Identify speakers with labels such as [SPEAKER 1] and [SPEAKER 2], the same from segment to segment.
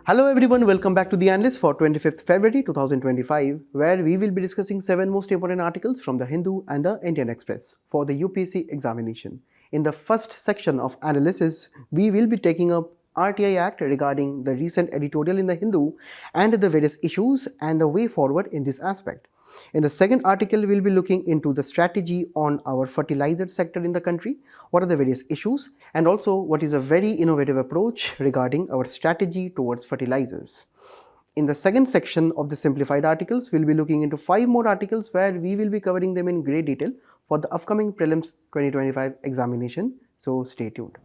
[SPEAKER 1] Hello everyone, welcome back to the Analyst for 25th February 2025, where we will be discussing 7 most important articles from the Hindu and the Indian Express for the UPSC examination. In the first section of analysis, we will be taking up RTI Act regarding the recent editorial in the Hindu and the various issues and the way forward in this aspect. In the second article, we'll be looking into the strategy on our fertilizer sector in the country, what are the various issues, and also what is a very innovative approach regarding our strategy towards fertilizers. In the second section of the simplified articles, we'll be looking into 5 more articles where we will be covering them in great detail for the upcoming prelims 2025 examination, so stay tuned.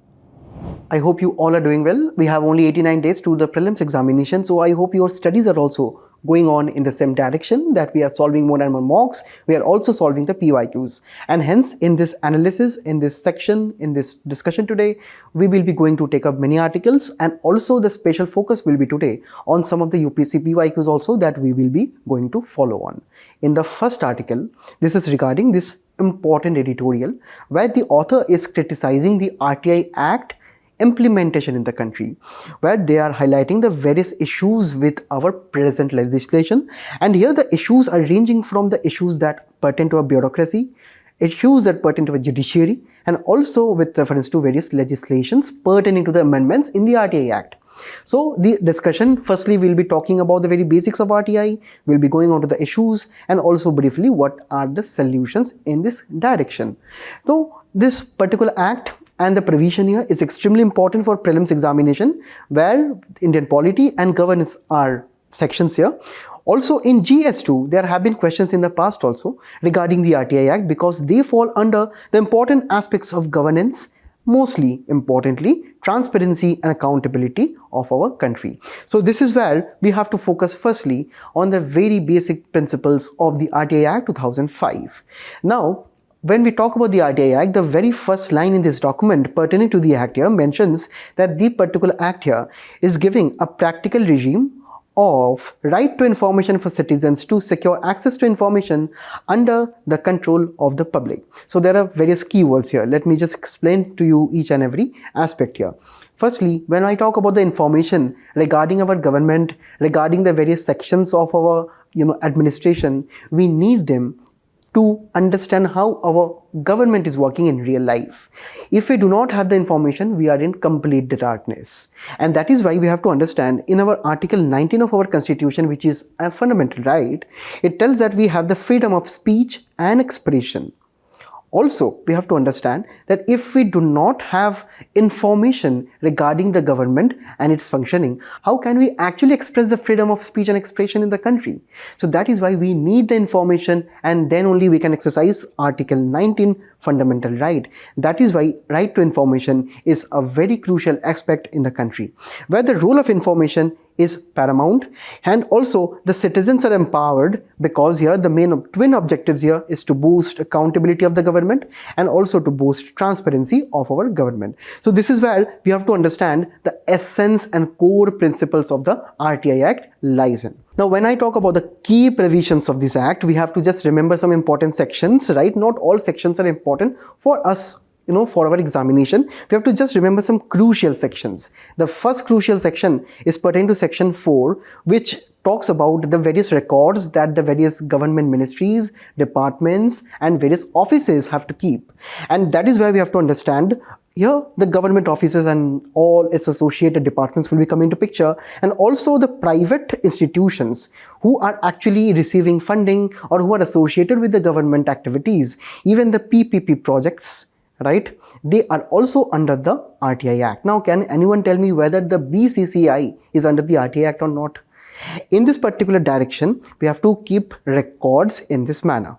[SPEAKER 1] I hope you all are doing well. We have only 89 days to the prelims examination, so I hope your studies are also going on in the same direction, that we are solving more and more mocks, we are also solving the PYQs, and hence in this analysis, in this section, in this discussion today, we will be going to take up many articles, and also the special focus will be today on some of the UPSC PYQs also that we will be going to follow on. In the first article, this is regarding this important editorial where the author is criticizing the RTI Act implementation in the country, where they are highlighting the various issues with our present legislation. And here the issues are ranging from the issues that pertain to a bureaucracy, issues that pertain to a judiciary, and also with reference to various legislations pertaining to the amendments in the RTI Act. So the discussion, firstly we'll be talking about the very basics of RTI, we'll be going on to the issues, and also briefly what are the solutions in this direction. So this particular act and the provision here is extremely important for prelims examination, where Indian polity and governance are sections here. Also in GS2, there have been questions in the past also regarding the RTI Act, because they fall under the important aspects of governance, mostly importantly transparency and accountability of our country. So this is where we have to focus firstly on the very basic principles of the RTI Act 2005. Now, when we talk about the RTI Act, the very first line in this document pertaining to the Act here mentions that the particular Act here is giving a practical regime of right to information for citizens to secure access to information under the control of the public. So there are various keywords here. Let me just explain to you each and every aspect here. Firstly, when I talk about the information regarding our government, regarding the various sections of our administration, we need them to understand how our government is working in real life. If we do not have the information, we are in complete darkness. And that is why we have to understand in our Article 19 of our Constitution, which is a fundamental right, it tells that we have the freedom of speech and expression. Also, we have to understand that if we do not have information regarding the government and its functioning, how can we actually express the freedom of speech and expression in the country? So that is why we need the information, and then only we can exercise Article 19 fundamental right. That is why right to information is a very crucial aspect in the country, where the role of information is paramount, and also the citizens are empowered, because here the main twin objectives here is to boost accountability of the government and also to boost transparency of our government. So this is where we have to understand the essence and core principles of the RTI Act lies in. Now, when I talk about the key provisions of this act, we have to just remember some important sections, right? Not all sections are important for us, for our examination. We have to just remember some crucial sections. The first crucial section is pertaining to section 4, which talks about the various records that the various government ministries, departments, and various offices have to keep. And that is where we have to understand here the government offices and all its associated departments will be coming into picture, and also the private institutions who are actually receiving funding or who are associated with the government activities, even the PPP projects, right? They are also under the RTI Act. Now, can anyone tell me whether the BCCI is under the RTI Act or not? In this particular direction, we have to keep records in this manner.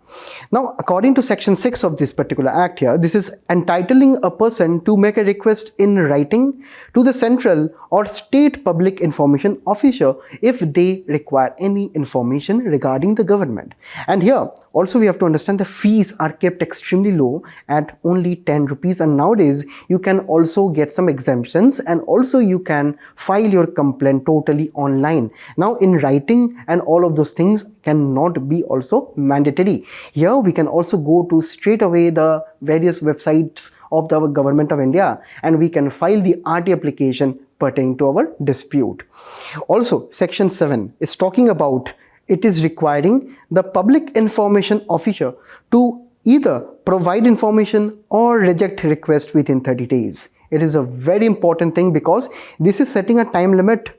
[SPEAKER 1] Now, according to section 6 of this particular act here, this is entitling a person to make a request in writing to the central or state public information officer if they require any information regarding the government. And here also we have to understand the fees are kept extremely low at only 10 rupees, and nowadays you can also get some exemptions, and also you can file your complaint totally online. Now Now in writing and all of those things cannot be also mandatory. Here we can also go to straight away the various websites of the government of India and we can file the RT application pertaining to our dispute. Also, section 7 is talking about it is requiring the public information officer to either provide information or reject request within 30 days. It is a very important thing because this is setting a time limit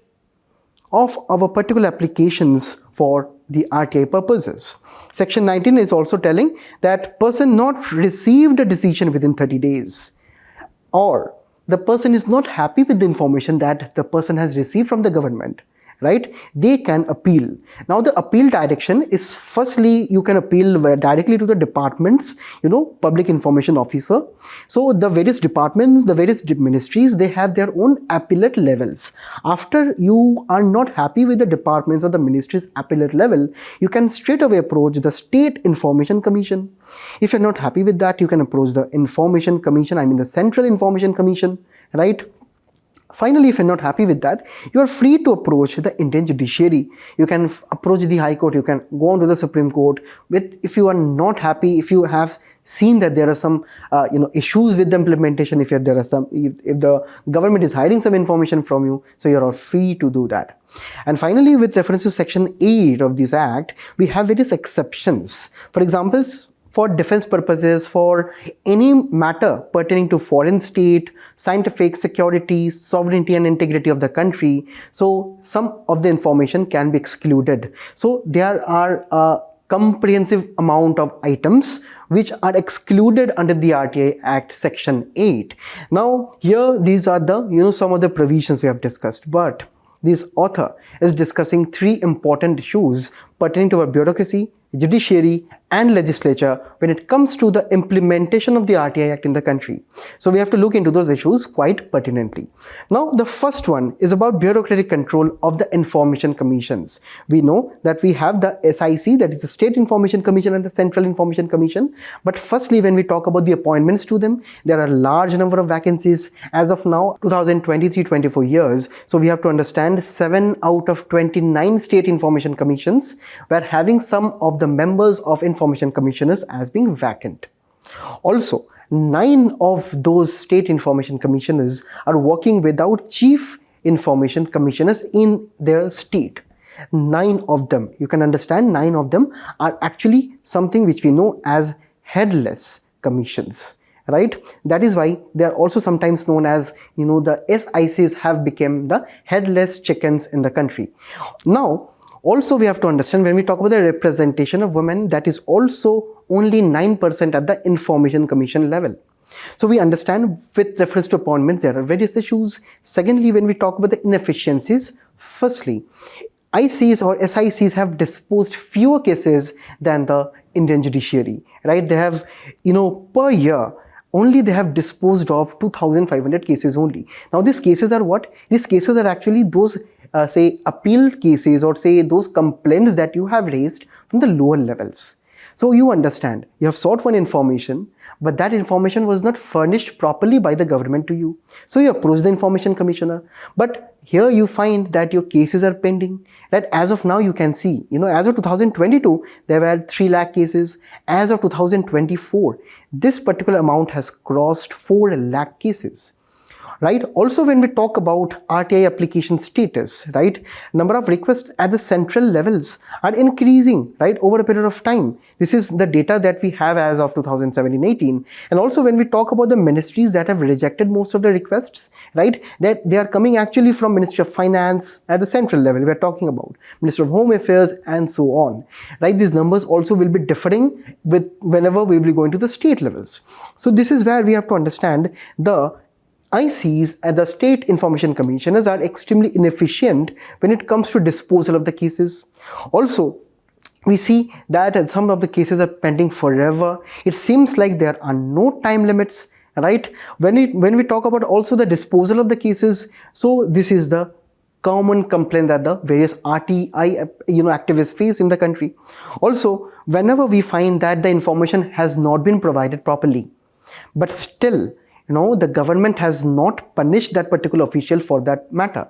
[SPEAKER 1] of our particular applications for the RTI purposes. Section 19 is also telling that person not received a decision within 30 days or the person is not happy with the information that the person has received from the government, right? They can appeal. Now the appeal direction is firstly you can appeal directly to the departments, public information officer. So the various departments, the various ministries, they have their own appellate levels. After you are not happy with the departments or the ministry's appellate level, you can straight away approach the State Information Commission. If you're not happy with that, you can approach the Information Commission, the Central Information Commission, right? Finally, if you're not happy with that, you are free to approach the Indian judiciary. You can approach the High Court, you can go on to the Supreme Court. If you are not happy, if you have seen that there are some issues with the implementation, if the government is hiding some information from you, so you are free to do that. And finally, with reference to section 8 of this act, we have various exceptions. For example, for defense purposes, for any matter pertaining to foreign state, scientific, security, sovereignty and integrity of the country. So some of the information can be excluded. So there are a comprehensive amount of items which are excluded under the RTI Act section 8. Now here these are the some of the provisions we have discussed, but this author is discussing 3 important issues pertaining to our bureaucracy, judiciary and legislature when it comes to the implementation of the RTI Act in the country. So we have to look into those issues quite pertinently. Now the first one is about bureaucratic control of the information commissions. We know that we have the SIC, that is the State Information Commission, and the Central Information Commission. But firstly, when we talk about the appointments to them, there are a large number of vacancies as of now, 2023-24 years. So we have to understand 7 out of 29 State Information Commissions were having some of the members of information commissioners as being vacant. Also, 9 of those State Information Commissioners are working without Chief Information Commissioners in their state. 9 of them, you can understand, 9 of them are actually something which we know as headless commissions, right? That is why they are also sometimes known as, the SICs have become the headless chickens in the country. Now, also we have to understand when we talk about the representation of women, that is also only 9% at the Information Commission level. So we understand with reference to appointments, there are various issues. Secondly, when we talk about the inefficiencies, firstly, ICs or SICs have disposed fewer cases than the Indian judiciary, right? They have, per year, only they have disposed of 2,500 cases only. Now these cases are what? These cases are actually those say appeal cases or say those complaints that you have raised from the lower levels. So you understand, you have sought one information, but that information was not furnished properly by the government to you. So you approach the Information Commissioner, but here you find that your cases are pending. Right? As of now, you can see, as of 2022, there were 3 lakh cases. As of 2024, this particular amount has crossed 4 lakh cases. Right? Also, when we talk about RTI application status, right, number of requests at the central levels are increasing, right, over a period of time. This is the data that we have as of 2017-18. And also when we talk about the ministries that have rejected most of the requests, right, that they are coming actually from Ministry of Finance at the central level. We are talking about Ministry of Home Affairs and so on, right? These numbers also will be differing with whenever we will be going to the state levels. So this is where we have to understand the ICs and the State Information Commissioners are extremely inefficient when it comes to disposal of the cases. Also, we see that some of the cases are pending forever. It seems like there are no time limits, right? When we talk about also the disposal of the cases, so this is the common complaint that the various RTI activists face in the country. Also, whenever we find that the information has not been provided properly, but still the government has not punished that particular official for that matter.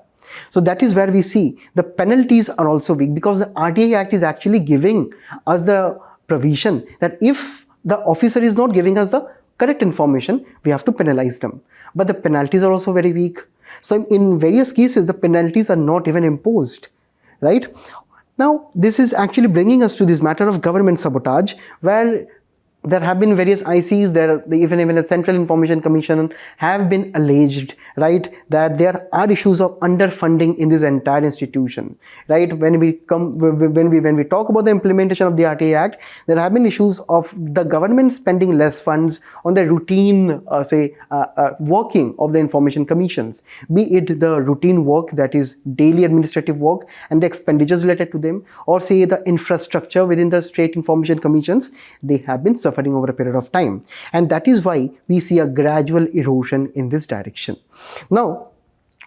[SPEAKER 1] So that is where we see the penalties are also weak, because the RTI Act is actually giving us the provision that if the officer is not giving us the correct information, we have to penalize them. But the penalties are also very weak. So in various cases, the penalties are not even imposed, right? Now, this is actually bringing us to this matter of government sabotage, where there have been various ICs, even a Central Information Commission have been alleged, right, that there are issues of underfunding in this entire institution, right? When we talk about the implementation of the RTI Act, there have been issues of the government spending less funds on the routine, working of the information commissions, be it the routine work, that is daily administrative work and the expenditures related to them, or say the infrastructure within the state information commissions. They have been suffering over a period of time, and that is why we see a gradual erosion in this direction. Now,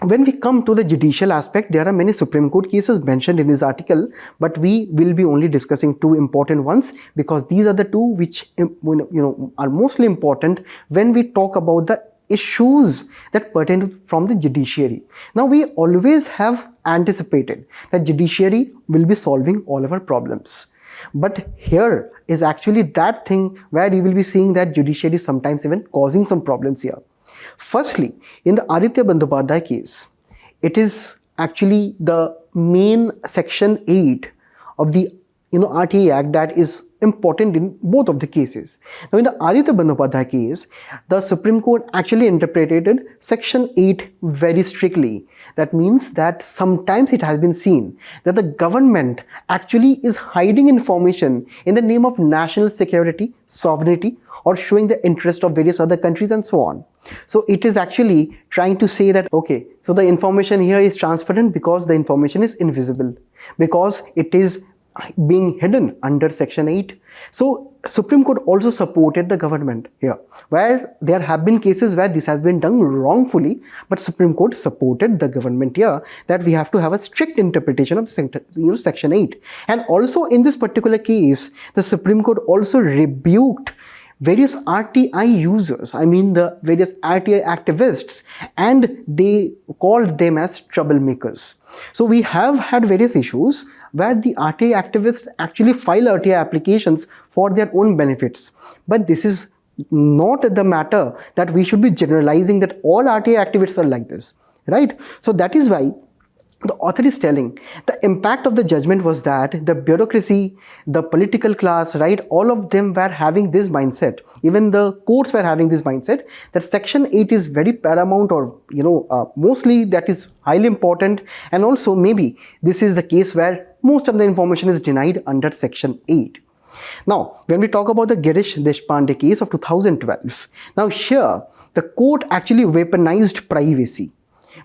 [SPEAKER 1] when we come to the judicial aspect, there are many Supreme Court cases mentioned in this article, but we will be only discussing two important ones, because these are the two which are mostly important when we talk about the issues that pertain from the judiciary. Now, we always have anticipated that judiciary will be solving all of our problems. But here is actually that thing where you will be seeing that judiciary is sometimes even causing some problems here. Firstly, in the Aditya Bandyopadhyay case, it is actually the main section 8 of the RTI Act that is important in both of the cases. Now, in the Aditya Bandyopadhyay case, the Supreme Court actually interpreted section 8 very strictly. That means that sometimes it has been seen that the government actually is hiding information in the name of national security, sovereignty, or showing the interest of various other countries and so on. So it is actually trying to say that, okay, so the information here is transparent because the information is invisible, because it is being hidden under section 8. So Supreme Court also supported the government here, where there have been cases where this has been done wrongfully, but Supreme Court supported the government here that we have to have a strict interpretation of section 8. And also in this particular case, the Supreme Court also rebuked various RTI users, the various RTI activists, and they called them as troublemakers. So we have had various issues where the RTI activists actually file RTI applications for their own benefits. But this is not the matter that we should be generalizing that all RTI activists are like this, right? So that is why the author is telling the impact of the judgment was that the bureaucracy, the political class, right, all of them were having this mindset. Even the courts were having this mindset that section 8 is very paramount, or mostly that is highly important, and also maybe this is the case where most of the information is denied under section 8. Now, when we talk about the Girish Deshpande case of 2012, now here the court actually weaponized privacy.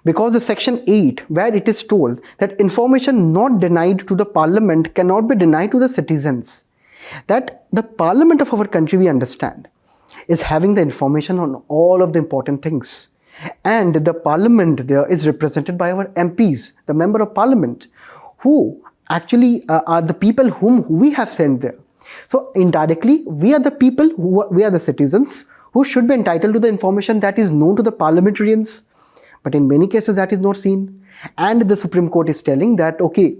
[SPEAKER 1] Because the section 8, where it is told that information not denied to the parliament cannot be denied to the citizens. That the parliament of our country, we understand, is having the information on all of the important things. And the parliament there is represented by our MPs, the member of parliament, who actually are the people whom we have sent there. So indirectly, we are the people, we are the citizens who should be entitled to the information that is known to the parliamentarians. But in many cases that is not seen. And the Supreme Court is telling that, okay,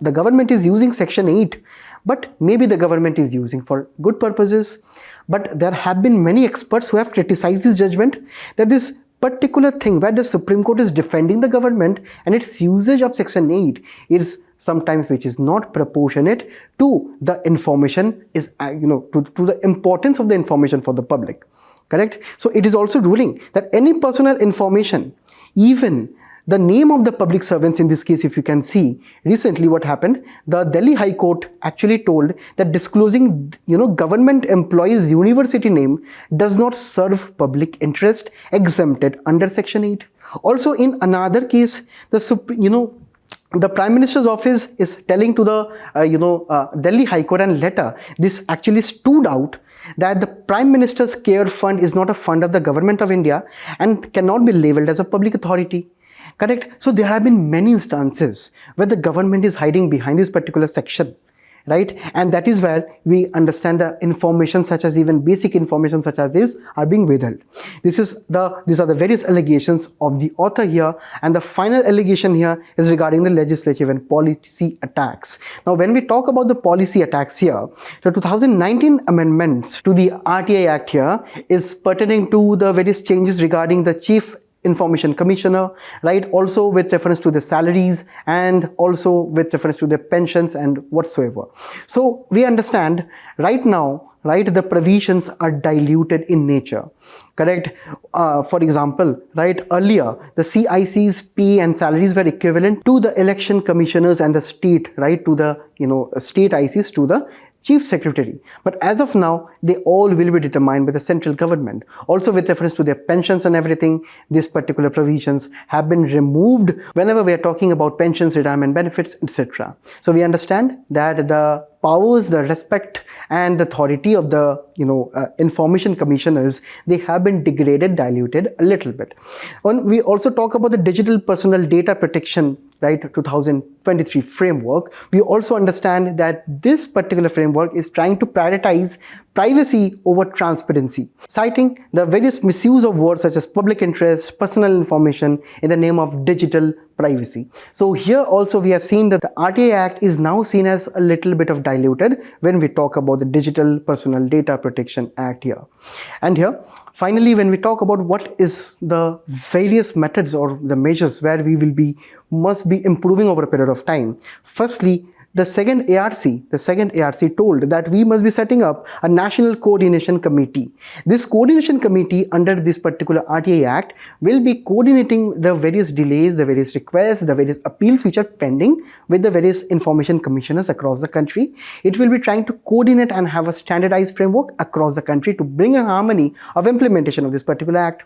[SPEAKER 1] the government is using section 8, but maybe the government is using for good purposes. But there have been many experts who have criticized this judgment, that this particular thing where the Supreme Court is defending the government and its usage of section 8 is sometimes which is not proportionate to the information, is to the importance of the information for the public. Correct? So it is also ruling that any personal information, even the name of the public servants in this case, if you can see, recently what happened, the Delhi High Court actually told that disclosing, government employees' university name does not serve public interest, exempted under section 8. Also in another case, the Prime Minister's office is telling to the, Delhi High Court and letter, this actually stood out, that the Prime Minister's Care Fund is not a fund of the Government of India and cannot be labelled as a public authority. Correct? So there have been many instances where the government is hiding behind this particular section, right? And that is where we understand the information such as even basic information such as this are being withheld. These are the various allegations of the author here, and the final allegation here is regarding the legislative and policy attacks. Now when we talk about the policy attacks here, the 2019 amendments to the RTI Act here is pertaining to the various changes regarding the Chief Information Commissioner, right? Also with reference to the salaries and also with reference to the pensions and whatsoever. So we understand right now, right, the provisions are diluted in nature, correct? For example, right, earlier the CIC's pay and salaries were equivalent to the election commissioners and the state, right, to the state ICs, to the Chief Secretary. But as of now, they all will be determined by the central government. Also with reference to their pensions and everything, these particular provisions have been removed whenever we are talking about pensions, retirement benefits, etc. So we understand that the powers, the respect and the authority of the information commissioners, they have been degraded, diluted a little bit. And we also talk about the digital personal data protection, right, 2023 framework. We also understand that this particular framework is trying to prioritize privacy over transparency, citing the various misuse of words such as public interest, personal information in the name of digital privacy. So here also we have seen that the RTI Act is now seen as a little bit of diluted when we talk about the Digital Personal Data Protection Act here. And here, finally, when we talk about what is the various methods or the measures where we must be improving over a period of time. Firstly, the second ARC told that we must be setting up a national coordination committee. This coordination committee under this particular RTI Act will be coordinating the various delays, the various requests, the various appeals which are pending with the various information commissioners across the country. It will be trying to coordinate and have a standardized framework across the country to bring a harmony of implementation of this particular act.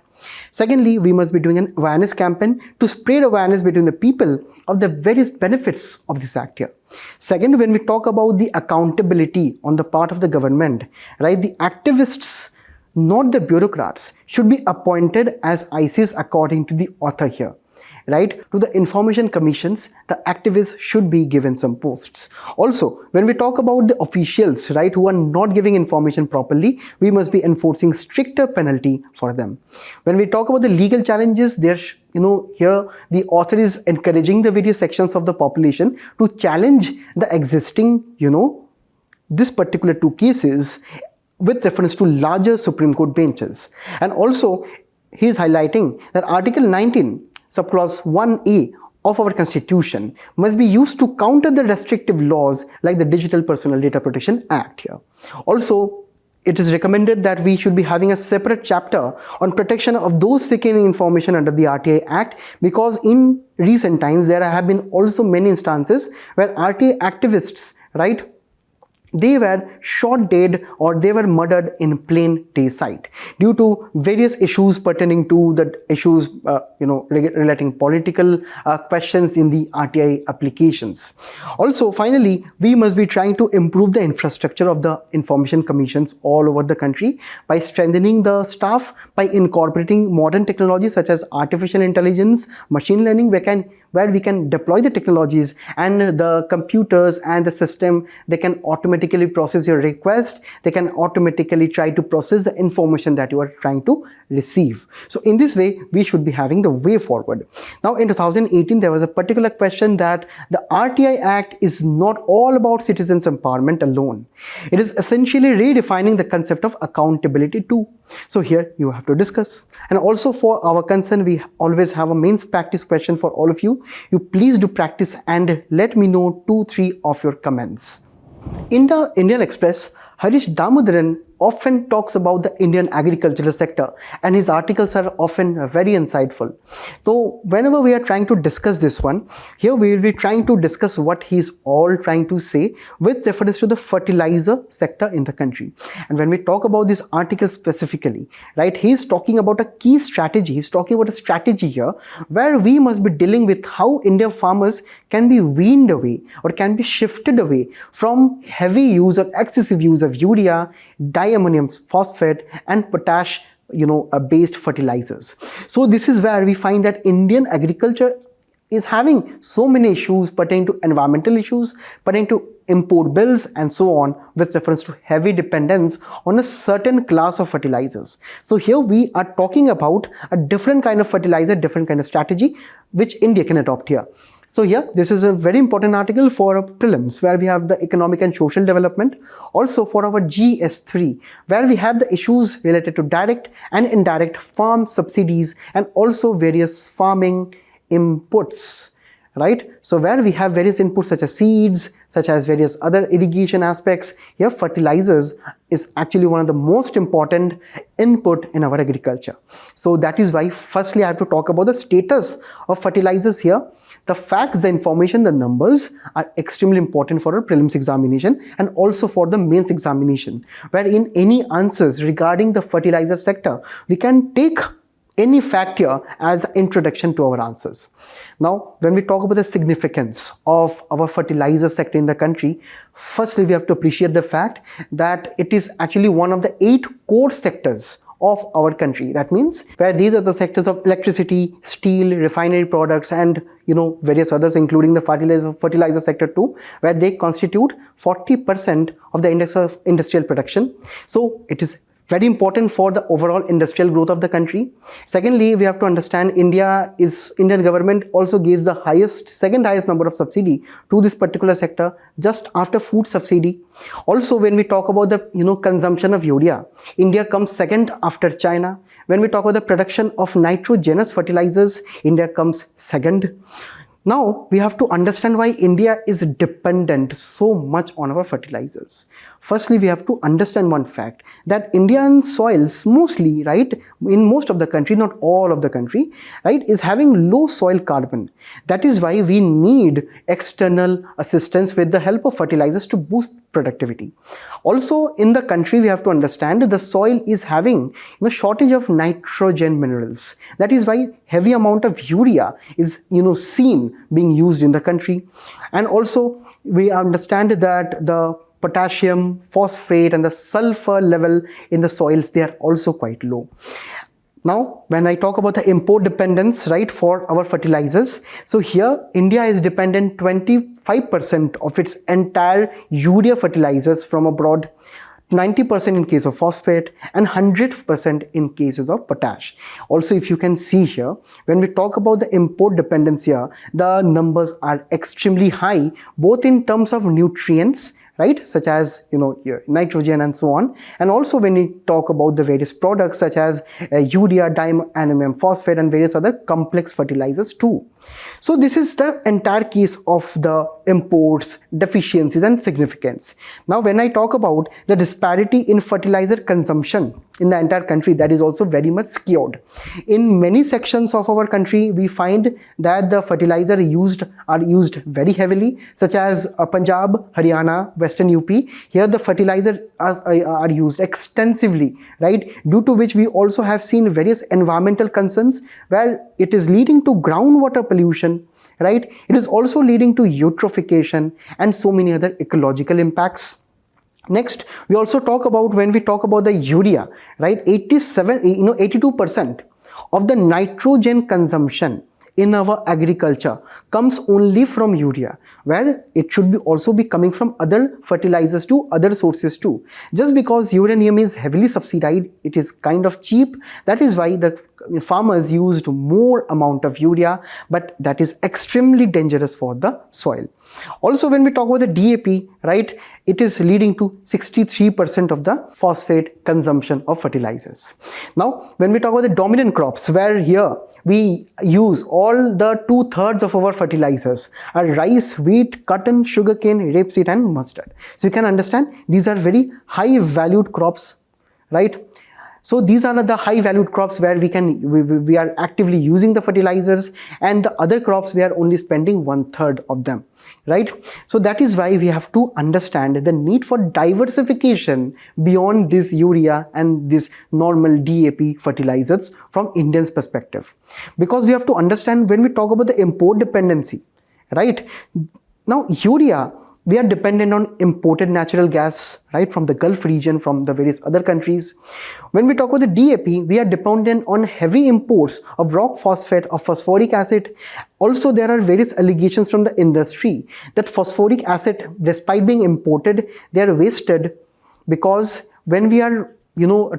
[SPEAKER 1] Secondly, we must be doing an awareness campaign to spread awareness between the people of the various benefits of this act here. Second, when we talk about the accountability on the part of the government, right, the activists, not the bureaucrats, should be appointed as ICs according to the author here. Right, to the information commissions, the activists should be given some posts. Also, when we talk about the officials, right, who are not giving information properly, we must be enforcing stricter penalty for them. When we talk about the legal challenges, here the author is encouraging the various sections of the population to challenge the existing, this particular two cases with reference to larger Supreme Court benches. And also, he is highlighting that Article 19, Subclause 1A of our Constitution must be used to counter the restrictive laws like the Digital Personal Data Protection Act here. Also, it is recommended that we should be having a separate chapter on protection of those seeking information under the RTI Act, because in recent times there have been also many instances where RTI activists, right, they were shot dead or they were murdered in plain day sight due to various issues pertaining to the issues relating political questions in the RTI applications. Also, finally, we must be trying to improve the infrastructure of the information commissions all over the country by strengthening the staff, by incorporating modern technologies such as artificial intelligence, machine learning, where we can deploy the technologies and the computers and the system. They can automatically process your request. They can automatically try to process the information that you are trying to receive. So in this way, we should be having the way forward. Now in 2018, there was a particular question that the RTI Act is not all about citizens' empowerment alone. It is essentially redefining the concept of accountability too. So here you have to discuss. And also for our concern, we always have a mains practice question for all of you. You please do practice and let me know 2-3 of your comments. In the Indian Express, Harish Damodaran often talks about the Indian agricultural sector, and his articles are often very insightful. So whenever we are trying to discuss this one, here we will be trying to discuss what he is all trying to say with reference to the fertilizer sector in the country. And when we talk about this article specifically, right, he is talking about a key strategy. He is talking about a strategy here where we must be dealing with how Indian farmers can be weaned away or can be shifted away from heavy use or excessive use of urea, diammonium phosphate and potash based fertilizers. So this is where we find that Indian agriculture is having so many issues pertaining to environmental issues, pertaining to import bills and so on, with reference to heavy dependence on a certain class of fertilizers. So here we are talking about a different kind of fertilizer, different kind of strategy which India can adopt here. So here, this is a very important article for prelims, where we have the economic and social development. Also for our GS3, where we have the issues related to direct and indirect farm subsidies and also various farming inputs. Right? So where we have various inputs such as seeds, such as various other irrigation aspects, here fertilizers is actually one of the most important input in our agriculture. So that is why firstly I have to talk about the status of fertilizers here. The facts, the information, the numbers are extremely important for our prelims examination and also for the mains examination, where in any answers regarding the fertilizer sector, we can take any fact here as an introduction to our answers. Now, when we talk about the significance of our fertilizer sector in the country, firstly we have to appreciate the fact that it is actually one of the 8 core sectors of our country. That means where these are the sectors of electricity, steel, refinery products, and various others, including the fertilizer sector too, where they constitute 40% of the index of industrial production. So it is very important for the overall industrial growth of the country. Secondly, we have to understand Indian government also gives the second highest number of subsidy to this particular sector, just after food subsidy. Also, when we talk about the consumption of urea, India comes second after China. When we talk about the production of nitrogenous fertilizers, India comes second. Now, we have to understand why India is dependent so much on our fertilizers. Firstly, we have to understand one fact, that Indian soils mostly, right, in most of the country, not all of the country, right, is having low soil carbon. That is why we need external assistance with the help of fertilizers to boost productivity. Also, in the country, we have to understand the soil is having shortage of nitrogen minerals. That is why heavy amount of urea is seen being used in the country. And also we understand that the potassium, phosphate and the sulfur level in the soils, they are also quite low. Now, when I talk about the import dependence, right, for our fertilizers, so here India is dependent 25% of its entire urea fertilizers from abroad, 90% in case of phosphate and 100% in cases of potash. Also, if you can see here, when we talk about the import dependence here, the numbers are extremely high, both in terms of nutrients, right, such as nitrogen and so on, and also when we talk about the various products such as urea, diammonium phosphate and various other complex fertilizers too. So this is the entire case of the imports, deficiencies and significance. Now, when I talk about the disparity in fertilizer consumption in the entire country, that is also very much skewed. In many sections of our country, we find that the fertilizer are used very heavily, such as Punjab, Haryana, Western UP. Here the fertilizer are used extensively, right, due to which we also have seen various environmental concerns, where it is leading to groundwater pollution, right, it is also leading to eutrophication and so many other ecological impacts. Next, we also talk about, when we talk about the urea, right, 82% of the nitrogen consumption in our agriculture comes only from urea, where it should also be coming from other fertilizers too, other sources too. Just because uranium is heavily subsidized, it is kind of cheap. That is why the farmers used more amount of urea, but that is extremely dangerous for the soil. Also, when we talk about the DAP, right, it is leading to 63% of the phosphate consumption of fertilizers. Now, when we talk about the dominant crops, where here we use all the 2/3 of our fertilizers are rice, wheat, cotton, sugarcane, rapeseed and mustard. So you can understand these are very high valued crops, right? So these are the high valued crops where we are actively using the fertilizers, and the other crops we are only spending 1/3 of them, right? So that is why we have to understand the need for diversification beyond this urea and this normal DAP fertilizers from Indians perspective, because we have to understand when we talk about the import dependency, right? Now urea, we are dependent on imported natural gas, right, from the Gulf region, from the various other countries. When we talk about the DAP, we are dependent on heavy imports of rock phosphate, of phosphoric acid. Also, there are various allegations from the industry that phosphoric acid, despite being imported, they are wasted, because when we are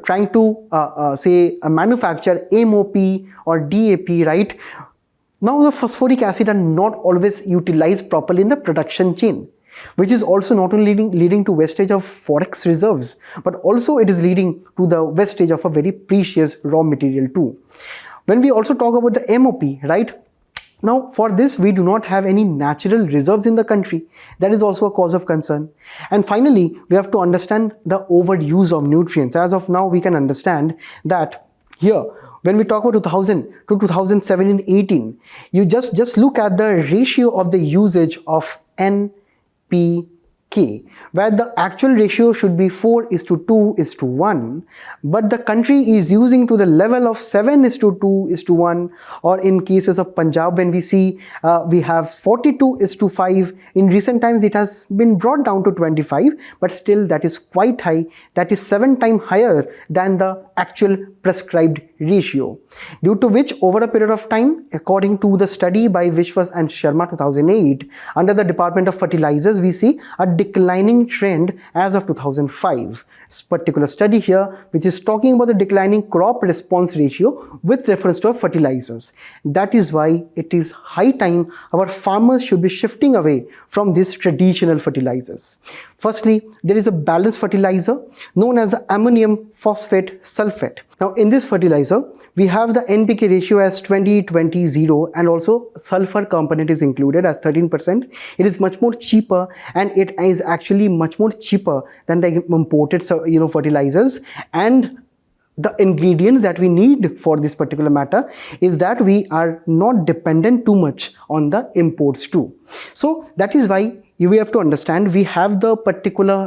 [SPEAKER 1] trying to manufacture MOP or DAP, right, now the phosphoric acid are not always utilized properly in the production chain, which is also not only leading to wastage of forex reserves, but also it is leading to the wastage of a very precious raw material too. When we also talk about the MOP, right, now for this we do not have any natural reserves in the country. That is also a cause of concern. And finally, we have to understand the overuse of nutrients. As of now, we can understand that here, when we talk about 2000 to 2017-18, you just look at the ratio of the usage of NPK, where the actual ratio should be 4:2:1, but the country is using to the level of 7:2:1, or in cases of Punjab, when we see we have 42:5. In recent times it has been brought down to 25, but still that is quite high. That is 7 times higher than the actual prescribed ratio, due to which over a period of time, according to the study by Vishwas and Sharma 2008 under the Department of Fertilizers, we see a declining trend as of 2005. This particular study here, which is talking about the declining crop response ratio with reference to fertilizers. That is why it is high time our farmers should be shifting away from these traditional fertilizers. Firstly, there is a balanced fertilizer known as ammonium phosphate sulfate. Now in this fertilizer, we have the NPK ratio as 20:20:0, and also sulfur component is included as 13%. It is much more cheaper, and it is actually much more cheaper than the imported fertilizers. And the ingredients that we need for this particular matter is that we are not dependent too much on the imports too. So that is why we have to understand we have the particular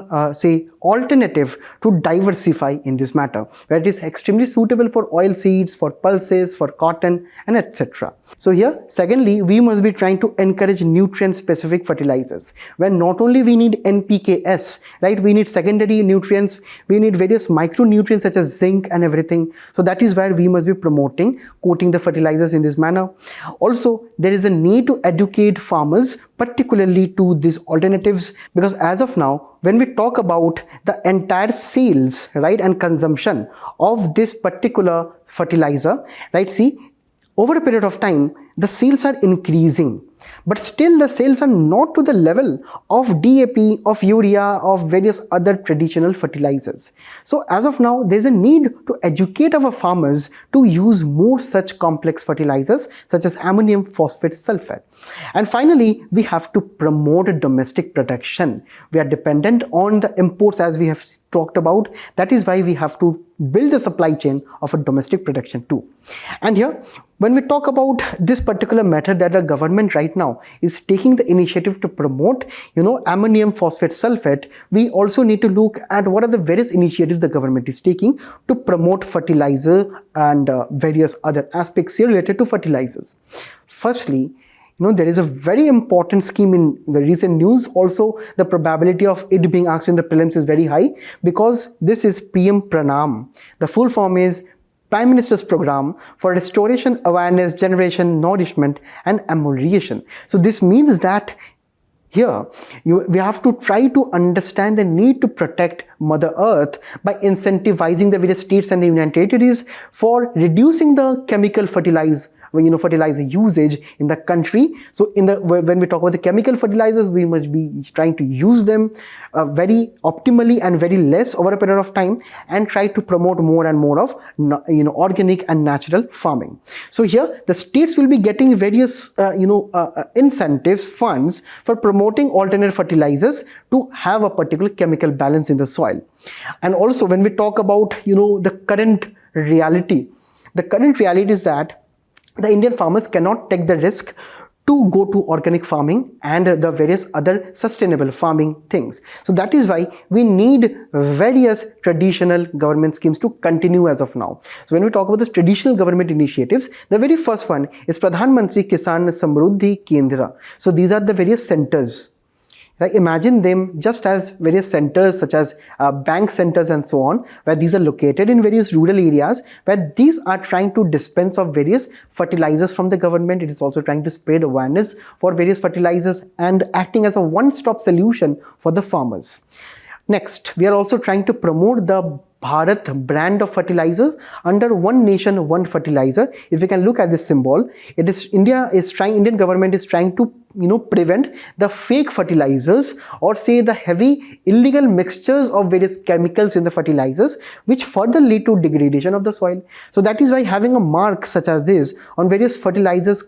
[SPEAKER 1] alternative to diversify in this matter, where it is extremely suitable for oil seeds, for pulses, for cotton, and etc. So here, secondly, we must be trying to encourage nutrient specific fertilizers, where not only we need NPKs, right, we need secondary nutrients, we need various micronutrients such as zinc and everything. So that is where we must be promoting coating the fertilizers in this manner. Also, there is a need to educate farmers particularly to these alternatives, because as of now, when we talk about the entire sales, right, and consumption of this particular fertilizer, right, see, over a period of time, the sales are increasing, but still the sales are not to the level of DAP, of urea, of various other traditional fertilizers. So as of now, there is a need to educate our farmers to use more such complex fertilizers such as ammonium phosphate sulfate. And finally, we have to promote domestic production. We are dependent on the imports, as we have talked about. That is why we have to build the supply chain of a domestic production too. And here, when we talk about this particular method that the government right now is taking the initiative to promote, ammonium phosphate sulfate, we also need to look at what are the various initiatives the government is taking to promote fertilizer and various other aspects related to fertilizers. Firstly, there is a very important scheme in the recent news. Also, the probability of it being asked in the prelims is very high, because this is PM Pranam. The full form is Prime Minister's Program for Restoration, Awareness, Generation, Nourishment and Amelioration. So this means that here, we have to try to understand the need to protect Mother Earth by incentivizing the various states and the United Territories for reducing the chemical fertilizer usage in the country. So when we talk about the chemical fertilizers, we must be trying to use them very optimally and very less over a period of time, and try to promote more and more of organic and natural farming. So here the states will be getting various incentives, funds for promoting alternate fertilizers to have a particular chemical balance in the soil. And also when we talk about the current reality is that the Indian farmers cannot take the risk to go to organic farming and the various other sustainable farming things. So that is why we need various traditional government schemes to continue as of now. So when we talk about the traditional government initiatives, the very first one is Pradhan Mantri Kisan Samruddhi Kendra. So these are the various centers, Right? Imagine them just as various centers such as bank centers and so on, where these are located in various rural areas, where these are trying to dispense of various fertilizers from the government. It is also trying to spread awareness for various fertilizers and acting as a one-stop solution for the farmers. Next, we are also trying to promote the Bharat brand of fertilizer under one nation, one fertilizer. If you can look at this symbol, it is Indian government is trying to prevent the fake fertilizers, or say the heavy illegal mixtures of various chemicals in the fertilizers, which further lead to degradation of the soil. So that is why having a mark such as this on various fertilizers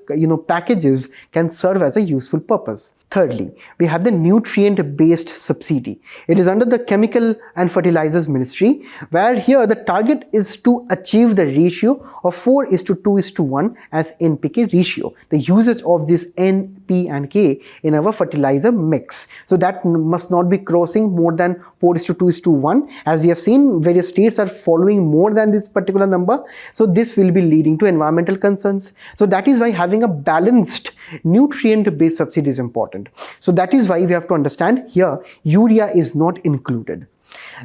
[SPEAKER 1] packages can serve as a useful purpose. Thirdly, we have the nutrient-based subsidy. It is under the Chemical and Fertilizers Ministry, where here the target is to achieve the ratio of 4:2:1 as NPK ratio, the usage of this N, P and K in our fertilizer mix. So that must not be crossing more than 4:2:1. As we have seen, various states are following more than this particular number. So this will be leading to environmental concerns. So that is why having a balanced nutrient-based subsidy is important. So that is why we have to understand here urea is not included.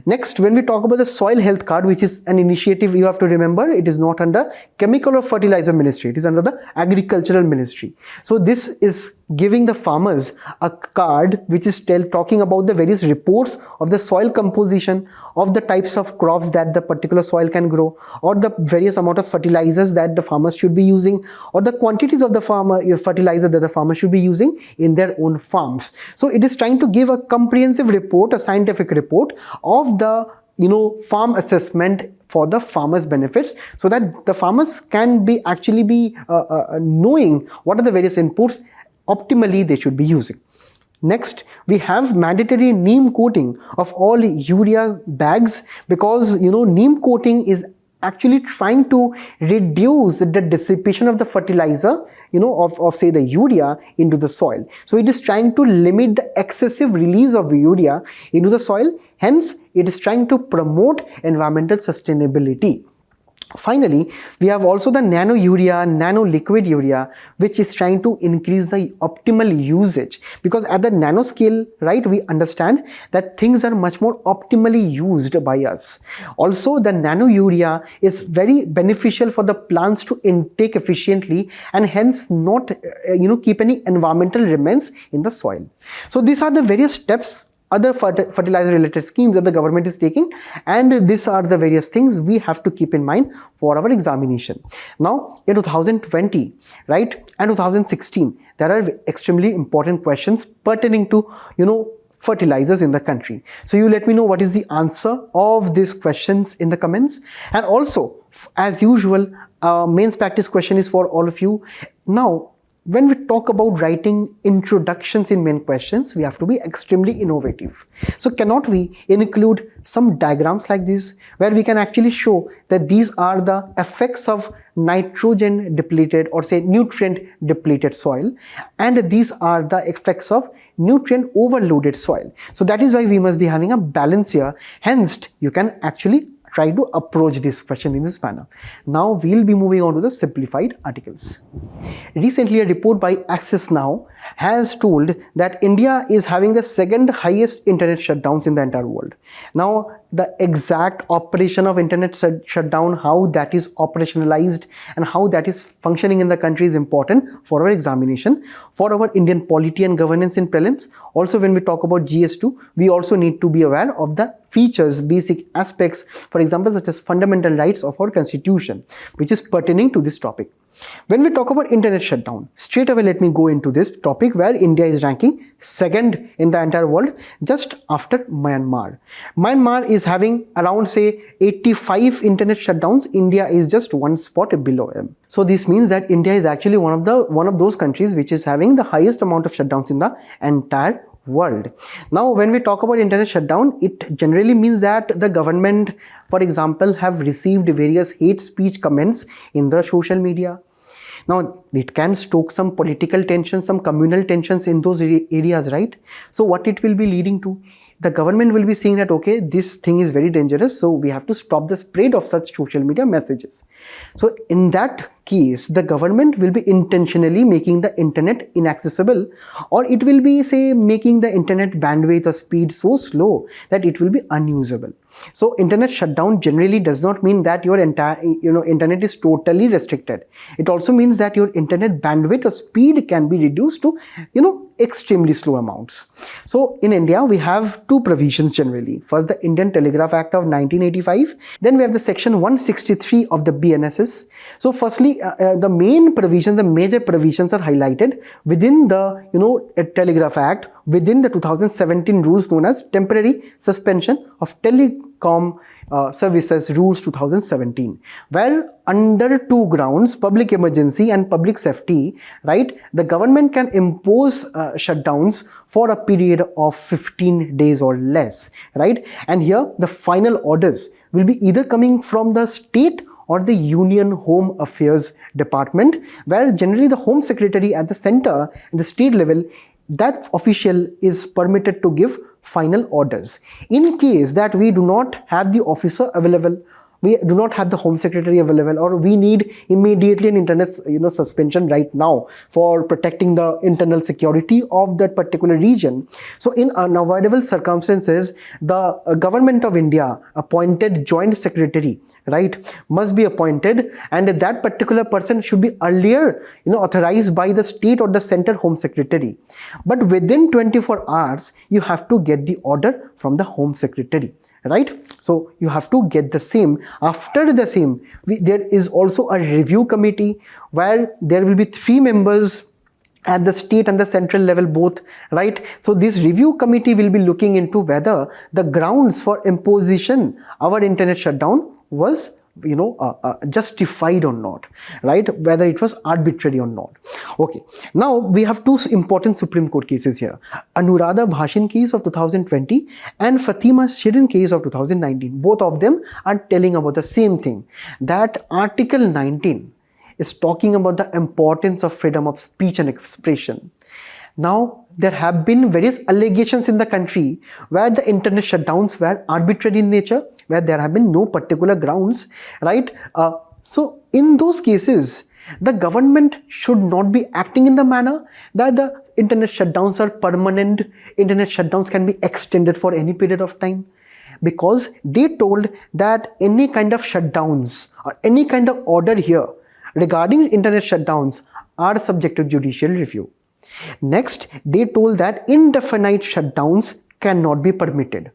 [SPEAKER 1] Next, when we talk about the soil health card, which is an initiative, you have to remember it is not under Chemical or Fertilizer Ministry, it is under the Agricultural Ministry. So this is giving the farmers a card which is talking about the various reports of the soil composition, of the types of crops that the particular soil can grow, or the various amount of fertilizers that the farmers should be using, or the quantities of the fertilizer that the farmer should be using in their own farms. So it is trying to give a comprehensive report, a scientific report of the farm assessment for the farmers' benefits, so that the farmers can be knowing what are the various inputs optimally they should be using. Next, we have mandatory neem coating of all urea bags, because neem coating is actually trying to reduce the dissipation of the fertilizer, of say the urea into the soil. So it is trying to limit the excessive release of urea into the soil. Hence, it is trying to promote environmental sustainability. Finally, we have also the nano urea, nano liquid urea, which is trying to increase the optimal usage, because at the nano scale, right, we understand that things are much more optimally used by us. Also, the nano urea is very beneficial for the plants to intake efficiently and hence not keep any environmental remains in the soil. So these are the various steps, other fertilizer related schemes that the government is taking, and these are the various things we have to keep in mind for our examination. Now in 2020, right, and 2016, there are extremely important questions pertaining to fertilizers in the country. So you let me know what is the answer of these questions in the comments. And also, as usual, mains practice question is for all of you. Now, when we talk about writing introductions in main questions, we have to be extremely innovative. So cannot we include some diagrams like this, where we can actually show that these are the effects of nitrogen depleted, or say nutrient depleted soil, and these are the effects of nutrient overloaded soil. So that is why we must be having a balance here. Hence, you can actually try to approach this question in this manner. Now we'll be moving on to the simplified articles. Recently, a report by Access Now has told that India is having the second highest internet shutdowns in the entire world. Now, the exact operation of internet shutdown, how that is operationalized and how that is functioning in the country is important for our examination, for our Indian polity and governance in prelims. Also, when we talk about GS2, we also need to be aware of the features, basic aspects, for example, such as fundamental rights of our constitution, which is pertaining to this topic. When we talk about internet shutdown, straight away let me go into this topic, where India is ranking second in the entire world, just after Myanmar. Myanmar is having around say 85 internet shutdowns. India is just one spot below him. So this means that India is actually one of those countries which is having the highest amount of shutdowns in the entire world. Now, when we talk about internet shutdown, it generally means that the government, for example, have received various hate speech comments in the social media. Now, it can stoke some political tensions, some communal tensions in those areas, right? So what it will be leading to? the government will be saying that, okay, this thing is very dangerous, so we have to stop the spread of such social media messages. So in that case, the government will be intentionally making the internet inaccessible, or it will be, say, making the internet bandwidth or speed so slow that it will be unusable. So internet shutdown generally does not mean that your entire internet is totally restricted. It also means that your internet bandwidth or speed can be reduced to extremely slow amounts. So in India we have two provisions generally. First, the Indian Telegraph Act of 1985. Then we have the section 163 of the BNSS. So firstly, the main provisions, the major provisions are highlighted within the Telegraph Act, within the 2017 rules known as Temporary Suspension of Telecom Services Rules 2017, where under two grounds, public emergency and public safety, right, the government can impose shutdowns for a period of 15 days or less, right? And here the final orders will be either coming from the state or the Union Home Affairs Department, where generally the Home Secretary at the center and the state level, that official is permitted to give final orders. In case that we do not have the officer available, we do not have the Home Secretary available, or we need immediately an internet suspension right now for protecting the internal security of that particular region. So in unavoidable circumstances, the government of India appointed joint secretary, right, must be appointed, and that particular person should be earlier authorized by the state or the center Home Secretary. But within 24 hours, you have to get the order from the Home Secretary, right? So you have to get the same. After the same, there is also a review committee where there will be 3 members at the state and the central level both, right? So this review committee will be looking into whether the grounds for imposition our internet shutdown was justified or not, right? Whether it was arbitrary or not. Okay, now we have 2 important Supreme Court cases here. Anuradha Bhashin case of 2020 and Fatima Shirin case of 2019. Both of them are telling about the same thing, that Article 19 is talking about the importance of freedom of speech and expression. Now, there have been various allegations in the country where the internet shutdowns were arbitrary in nature, where there have been no particular grounds, right? So in those cases, the government should not be acting in the manner that the internet shutdowns are permanent, internet shutdowns can be extended for any period of time, because they told that any kind of shutdowns or any kind of order here regarding internet shutdowns are subject to judicial review. Next, they told that indefinite shutdowns cannot be permitted.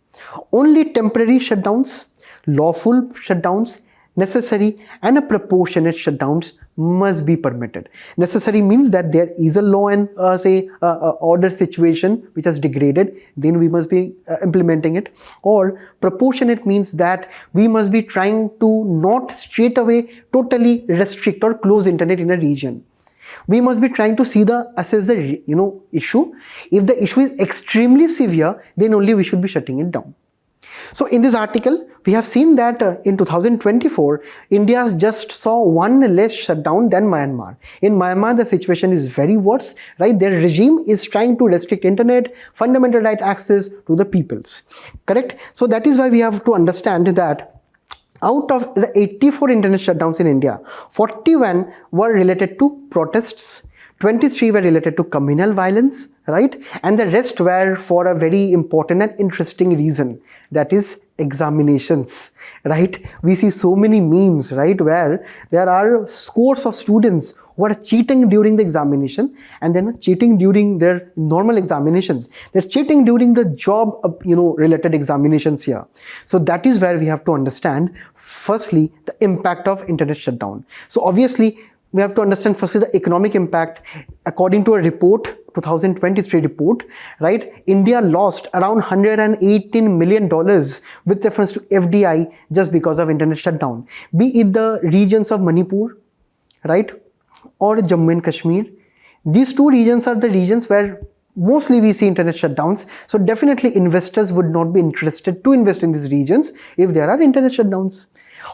[SPEAKER 1] Only temporary shutdowns, lawful shutdowns, necessary and a proportionate shutdowns must be permitted. Necessary means that there is a law and order situation which has degraded, then we must be implementing it. Or proportionate means that we must be trying to not straight away totally restrict or close internet in a region. We must be trying to assess the issue. If the issue is extremely severe, then only we should be shutting it down. So in this article, we have seen that in 2024, India just saw 1 less shutdown than Myanmar. In Myanmar, the situation is very worse, right? Their regime is trying to restrict internet, fundamental right access to the peoples, correct? So that is why we have to understand that out of the 84 internet shutdowns in India, 41 were related to protests, 23 were related to communal violence, right? And the rest were for a very important and interesting reason, that is examinations, right? We see so many memes, right, where there are scores of students who are cheating during the examination and then cheating during their normal examinations. They're cheating during the job, related examinations here. So that is where we have to understand, firstly, the impact of internet shutdown. So obviously, we have to understand firstly the economic impact. According to a report, 2023 report, right, India lost around $118 million with reference to FDI just because of internet shutdown. Be it the regions of Manipur, right, or Jammu and Kashmir. These 2 regions are the regions where mostly we see internet shutdowns. So definitely investors would not be interested to invest in these regions if there are internet shutdowns.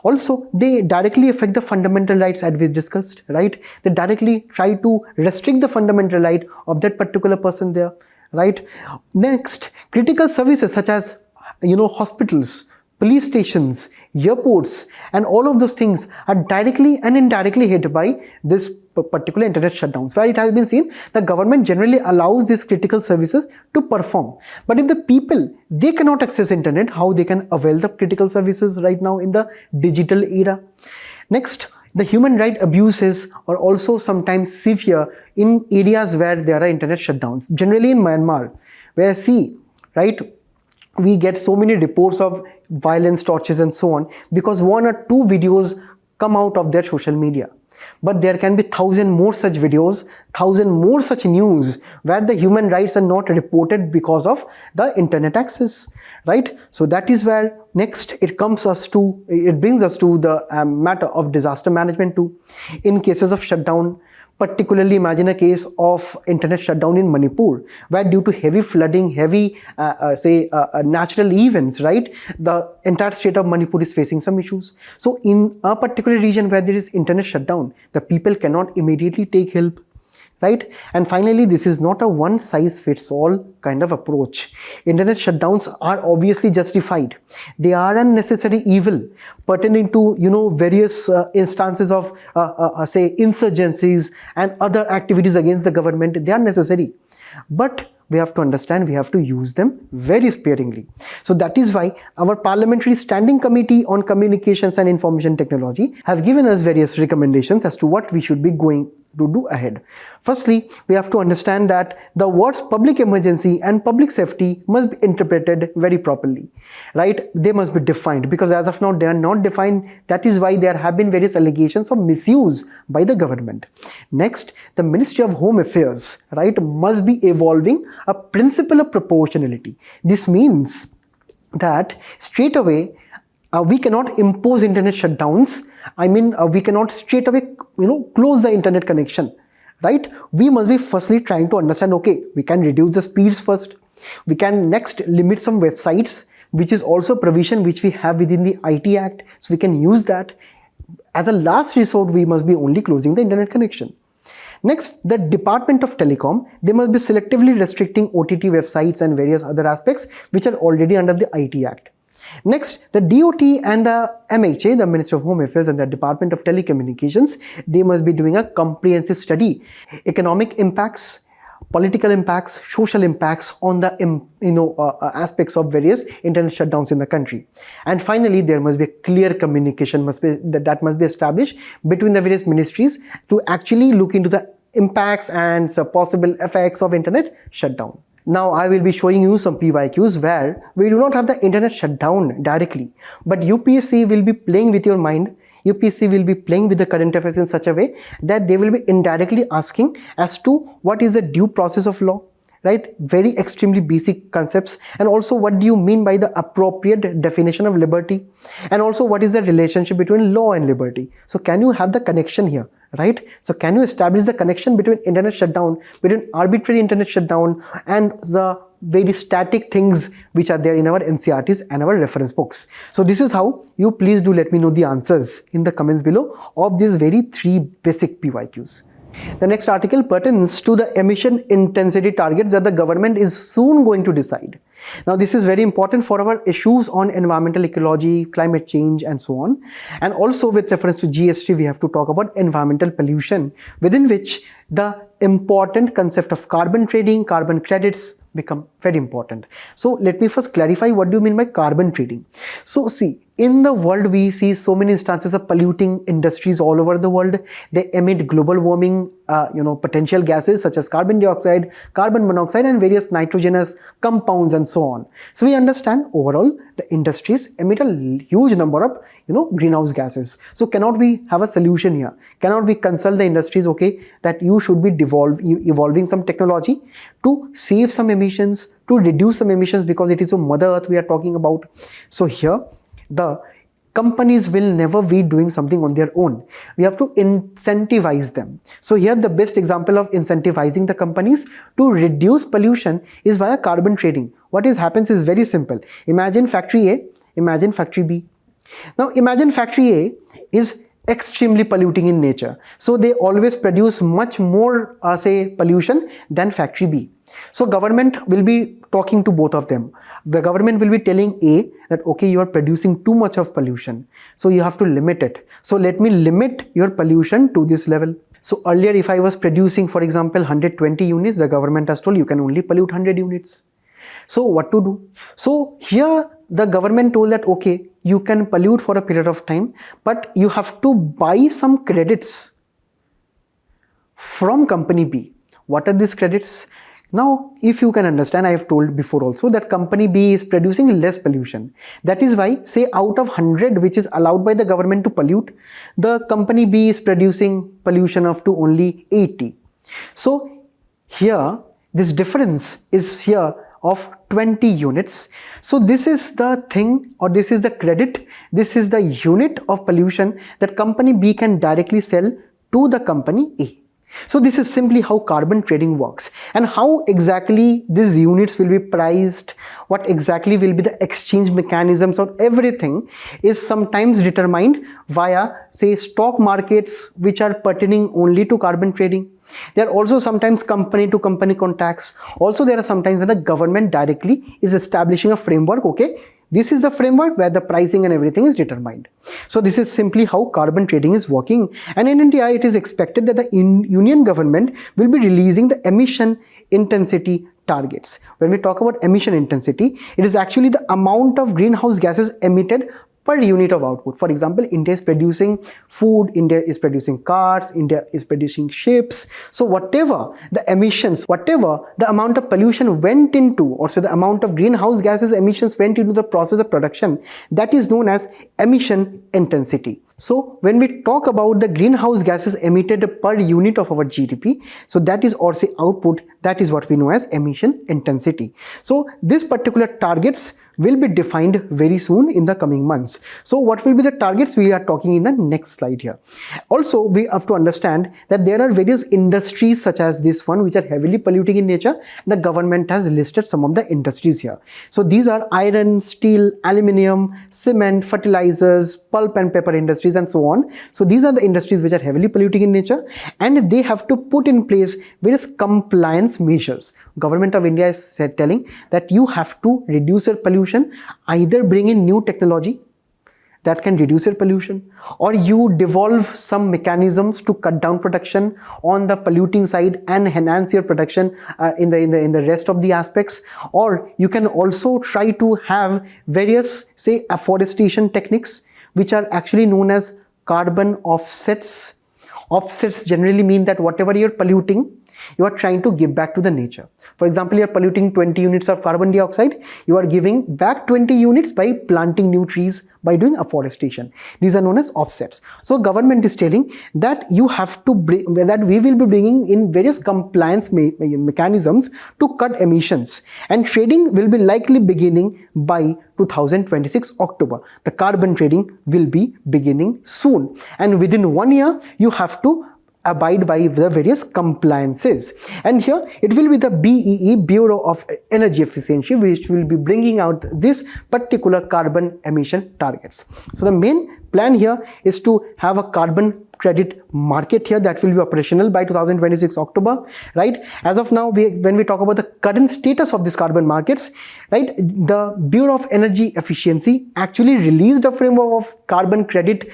[SPEAKER 1] Also, they directly affect the fundamental rights as we discussed, right? They directly try to restrict the fundamental right of that particular person there, right? Next, critical services such as hospitals, police stations, airports, and all of those things are directly and indirectly hit by this particular internet shutdowns, where it has been seen the government generally allows these critical services to perform. But if the people, they cannot access internet, how they can avail the critical services right now in the digital era? Next, the human right abuses are also sometimes severe in areas where there are internet shutdowns. Generally in Myanmar, where right, we get so many reports of violence, tortures and so on because 1 or 2 videos come out of their social media. But there can be 1,000 more such videos, 1,000 more such news where the human rights are not reported because of the internet access, right? So that is where next it brings us to the matter of disaster management too. In cases of shutdown, particularly imagine a case of internet shutdown in Manipur, where due to heavy flooding, heavy natural events, right, the entire state of Manipur is facing some issues. So in a particular region where there is internet shutdown, the people cannot immediately take help, right? And finally, this is not a one size fits all kind of approach. Internet shutdowns are obviously justified. They are a necessary evil pertaining to various instances of say insurgencies and other activities against the government. They are necessary, but we have to understand we have to use them very sparingly. So that is why our Parliamentary Standing Committee on Communications and Information Technology have given us various recommendations as to what we should be going to do ahead. Firstly, we have to understand that the words public emergency and public safety must be interpreted very properly, right? They must be defined because as of now they are not defined. That is why there have been various allegations of misuse by the government. Next, the Ministry of Home Affairs, right, must be evolving a principle of proportionality. This means that straight away we cannot impose internet shutdowns. We cannot straight away close the internet connection, right? We must be firstly trying to understand, okay, we can reduce the speeds first. We can next limit some websites, which is also provision which we have within the IT Act. So we can use that. As a last resort, we must be only closing the internet connection. Next, the Department of Telecom, they must be selectively restricting OTT websites and various other aspects which are already under the IT Act. Next, the DOT and the MHA, the Ministry of Home Affairs and the Department of Telecommunications, they must be doing a comprehensive study. Economic impacts, political impacts, social impacts on the aspects of various internet shutdowns in the country. And finally, there must be a clear communication that must be established between the various ministries to actually look into the impacts and possible effects of internet shutdown. Now I will be showing you some PYQs where we do not have the internet shutdown directly, but UPSC will be playing with your mind. UPSC will be playing with the current affairs in such a way that they will be indirectly asking as to what is the due process of law, right? Very extremely basic concepts. And also, what do you mean by the appropriate definition of liberty? And also, what is the relationship between law and liberty? So can you have the connection here? Right? So can you establish the connection between internet shutdown, between arbitrary internet shutdown and the very static things which are there in our NCRTs and our reference books? So this is how you please do let me know the answers in the comments below of these very 3 basic PYQs. The next article pertains to the emission intensity targets that the government is soon going to decide. Now this is very important for our issues on environmental ecology, climate change and so on. And also with reference to GST, we have to talk about environmental pollution, within which the important concept of carbon trading, carbon credits become very important. So let me first clarify what do you mean by carbon trading. So see, in the world we see so many instances of polluting industries all over the world. They emit global warming potential gases such as carbon dioxide, carbon monoxide and various nitrogenous compounds and so on. So we understand overall the industries emit a huge number of greenhouse gases. So cannot we have a solution here? Cannot we consult the industries, okay, that you should be evolving some technology to save some emissions, to reduce some emissions, because it is a mother earth we are talking about. So here the companies will never be doing something on their own. We have to incentivize them. So here the best example of incentivizing the companies to reduce pollution is via carbon trading. What happens is very simple. Imagine factory A, imagine factory B. Now imagine factory A is extremely polluting in nature. So they always produce much more say pollution than factory B. So government will be talking to both of them. The government will be telling A that okay, you are producing too much of pollution, so you have to limit it. So let me limit your pollution to this level. So earlier if I was producing, for example, 120 units, the government has told you can only pollute 100 units. So what to do? So here the government told that okay, you can pollute for a period of time, but you have to buy some credits from company B. What are these credits? Now, if you can understand, I have told before also that company B is producing less pollution. That is why, say out of 100 which is allowed by the government to pollute, the company B is producing pollution up to only 80. So here, this difference is here of 20 units. So this is the thing, or this is the credit, this is the unit of pollution that company B can directly sell to the company A. So this is simply how carbon trading works, and how exactly these units will be priced, what exactly will be the exchange mechanisms, or everything is sometimes determined via say stock markets which are pertaining only to carbon trading. There are also sometimes company to company contacts. Also there are sometimes when the government directly is establishing a framework. Okay, this is the framework where the pricing and everything is determined. So this is simply how carbon trading is working. And in India, it is expected that the Union government will be releasing the emission intensity targets. When we talk about emission intensity, it is actually the amount of greenhouse gases emitted per unit of output. For example, India is producing food, India is producing cars, India is producing ships. So whatever the emissions, whatever the amount of pollution went into, or so the amount of greenhouse gases emissions went into the process of production, that is known as emission intensity. So when we talk about the greenhouse gases emitted per unit of our GDP, so that is, or say output, that is what we know as emission intensity. So these particular targets will be defined very soon in the coming months. So what will be the targets? We are talking in the next slide here. Also, we have to understand that there are various industries such as this one which are heavily polluting in nature. The government has listed some of the industries here. So these are iron, steel, aluminium, cement, fertilizers, pulp and paper industries, and so on. So these are the industries which are heavily polluting in nature, and they have to put in place various compliance measures. Government of India is telling that you have to reduce your pollution, either bring in new technology that can reduce your pollution, or you devolve some mechanisms to cut down production on the polluting side and enhance your production in the rest of the aspects. Or you can also try to have various say afforestation techniques which are actually known as carbon offsets. Offsets generally mean that whatever you're polluting, you are trying to give back to the nature. For example, you are polluting 20 units of carbon dioxide, you are giving back 20 units by planting new trees, by doing afforestation. These are known as offsets. So government is telling that you have to bring, that we will be bringing in various compliance mechanisms to cut emissions, and trading will be likely beginning by 2026 October. The carbon trading will be beginning soon, and within 1 year you have to abide by the various compliances. And here it will be the BEE, Bureau of Energy Efficiency, which will be bringing out this particular carbon emission targets. So the main plan here is to have a carbon credit market here that will be operational by 2026 October, right? As of now, when we talk about the current status of these carbon markets, right, the Bureau of Energy Efficiency actually released a framework of carbon credit,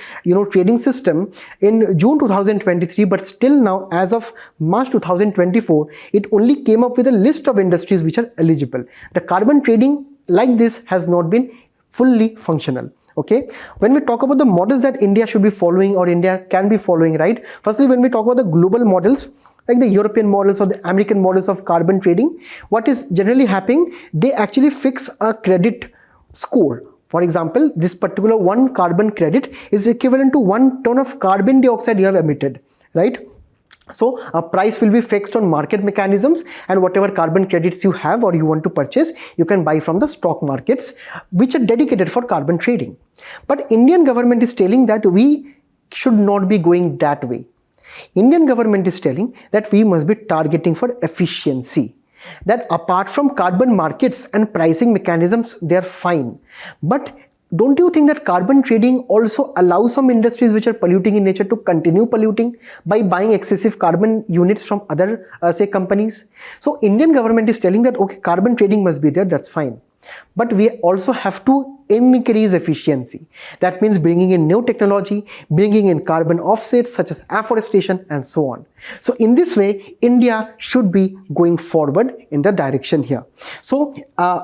[SPEAKER 1] trading system in June 2023, but still now, as of March 2024, it only came up with a list of industries which are eligible. The carbon trading like this has not been fully functional. Okay, when we talk about the models that India should be following, or India can be following, right? Firstly, when we talk about the global models, like the European models or the American models of carbon trading, what is generally happening, they actually fix a credit score. For example, this particular one carbon credit is equivalent to 1 ton of carbon dioxide you have emitted, right? So a price will be fixed on market mechanisms, and whatever carbon credits you have or you want to purchase, you can buy from the stock markets which are dedicated for carbon trading. But Indian government is telling that we should not be going that way. Indian government is telling that we must be targeting for efficiency. That apart from carbon markets and pricing mechanisms, they are fine. But don't you think that carbon trading also allows some industries which are polluting in nature to continue polluting by buying excessive carbon units from other say companies? So Indian government is telling that okay, carbon trading must be there, that's fine. But we also have to increase efficiency. That means bringing in new technology, bringing in carbon offsets such as afforestation and so on. So in this way, India should be going forward in the direction here. So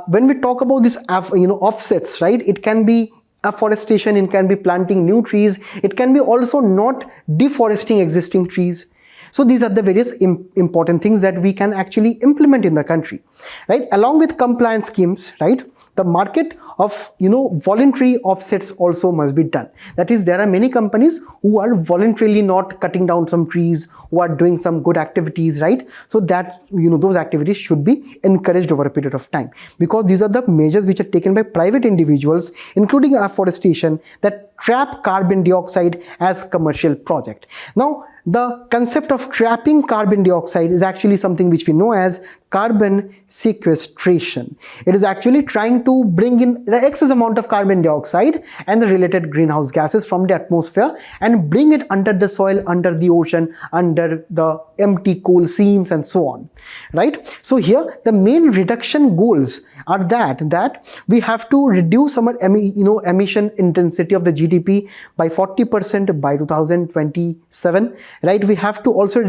[SPEAKER 1] when we talk about this offsets, right, it can be afforestation, it can be planting new trees, it can be also not deforesting existing trees. So these are the various important things that we can actually implement in the country, right? Along with compliance schemes, right? The market of voluntary offsets also must be done. That is, there are many companies who are voluntarily not cutting down some trees, who are doing some good activities, right? So that those activities should be encouraged over a period of time, because these are the measures which are taken by private individuals, including afforestation, that trap carbon dioxide as commercial project. Now, the concept of trapping carbon dioxide is actually something which we know as carbon sequestration. It is actually trying to bring in the excess amount of carbon dioxide and the related greenhouse gases from the atmosphere and bring it under the soil, under the ocean, under the empty coal seams and so on, right? So here the main reduction goals are that we have to reduce our emission intensity of the GDP by 40% by 2027, right? We have to also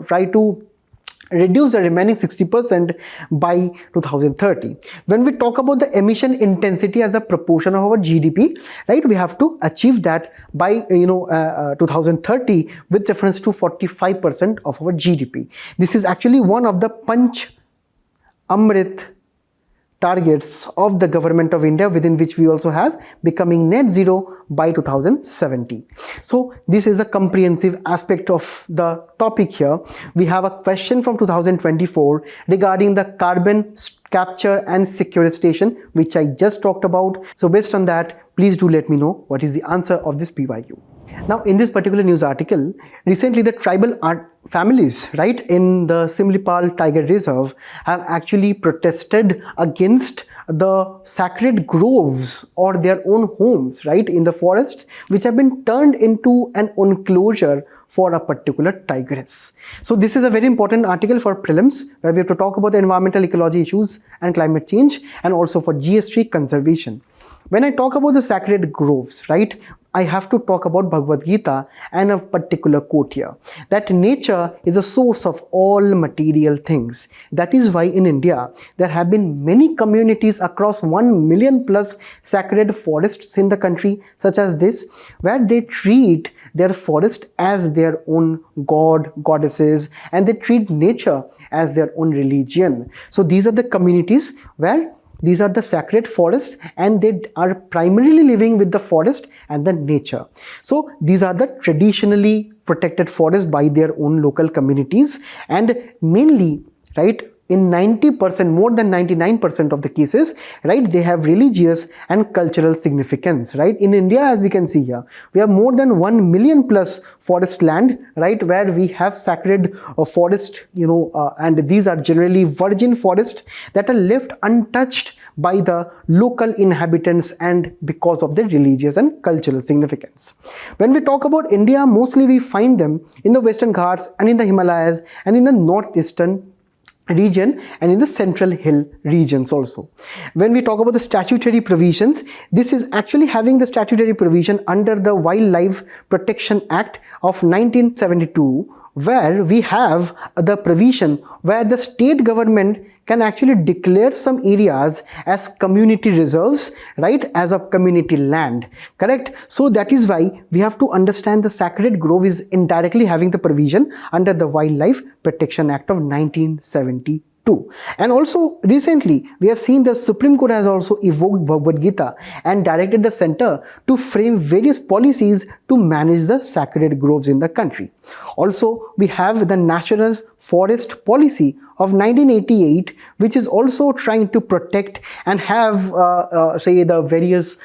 [SPEAKER 1] try to reduce the remaining 60% by 2030. When we talk about the emission intensity as a proportion of our GDP, right, we have to achieve that by 2030 with reference to 45% of our GDP. This is actually one of the Panch Amrit targets of the government of India, within which we also have becoming net zero by 2070. So this is a comprehensive aspect of the topic here. We have a question from 2024 regarding the carbon capture and sequestration, which I just talked about. So based on that, please do let me know what is the answer of this PYQ. Now, in this particular news article, recently the tribal families, right, in the Simlipal Tiger Reserve have actually protested against the sacred groves or their own homes, right, in the forests, which have been turned into an enclosure for a particular tigress. So this is a very important article for prelims, where we have to talk about the environmental ecology issues and climate change, and also for GS3 conservation. When I talk about the sacred groves, right, I have to talk about Bhagavad Gita and a particular quote here, that nature is a source of all material things. That is why in India, there have been many communities across 1 million plus sacred forests in the country, such as this, where they treat their forest as their own god, goddesses, and they treat nature as their own religion. So these are the communities where these are the sacred forests, and they are primarily living with the forest and the nature. So these are the traditionally protected forests by their own local communities, and mainly, right, in 90%, more than 99% of the cases, right, they have religious and cultural significance, right? In India, as we can see here, we have more than 1 million plus forest land, right, where we have sacred forest, and these are generally virgin forests that are left untouched by the local inhabitants and because of their religious and cultural significance. When we talk about India, mostly we find them in the Western Ghats and in the Himalayas and in the northeastern region and in the central hill regions also. When we talk about the statutory provisions, this is actually having the statutory provision under the Wildlife Protection Act of 1972, where we have the provision where the state government can actually declare some areas as community reserves, right, as a community land, correct? So that is why we have to understand the sacred grove is indirectly having the provision under the Wildlife Protection Act of 1972. And also recently we have seen the Supreme Court has also evoked Bhagavad Gita and directed the center to frame various policies to manage the sacred groves in the country. Also, we have the National Forest Policy of 1988, which is also trying to protect and have say the various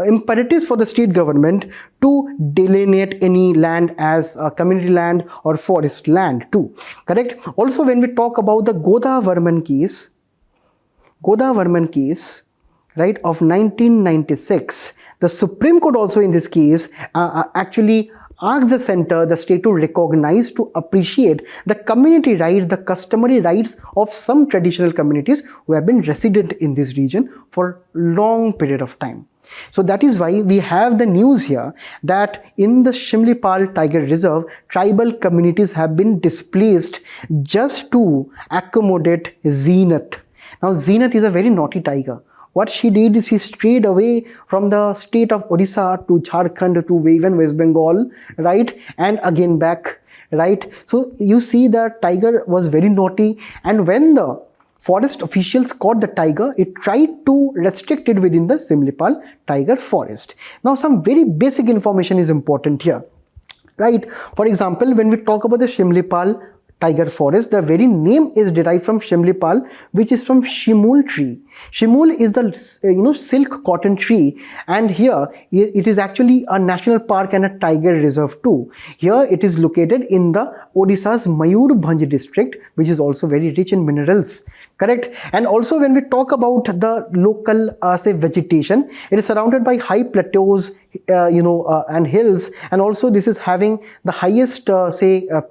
[SPEAKER 1] imperatives for the state government to delineate any land as community land or forest land too, correct? Also, when we talk about the Godavarman case, right, of 1996, the Supreme Court also in this case actually asked the center, the state, to recognize, to appreciate the community rights, the customary rights of some traditional communities who have been resident in this region for long period of time. So that is why we have the news here that in the Shimlipal Tiger Reserve, tribal communities have been displaced just to accommodate Zenith. Now Zenith is a very naughty tiger. What she did is she strayed away from the state of Odisha to Jharkhand to even West Bengal, right? And again back, right? So you see the tiger was very naughty, and when the forest officials caught the tiger, it tried to restrict it within the Shimlipal Tiger Forest. Now some very basic information is important here, right? For example, when we talk about the Shimlipal Tiger Forest, the very name is derived from Shimlipal, which is from Shimul tree. Shimul is the silk cotton tree, and here it is actually a national park and a tiger reserve too. Here it is located in the Odisha's Mayurbhanj district, which is also very rich in minerals, correct? And also when we talk about the local say vegetation, it is surrounded by high plateaus, and hills, and also this is having the highest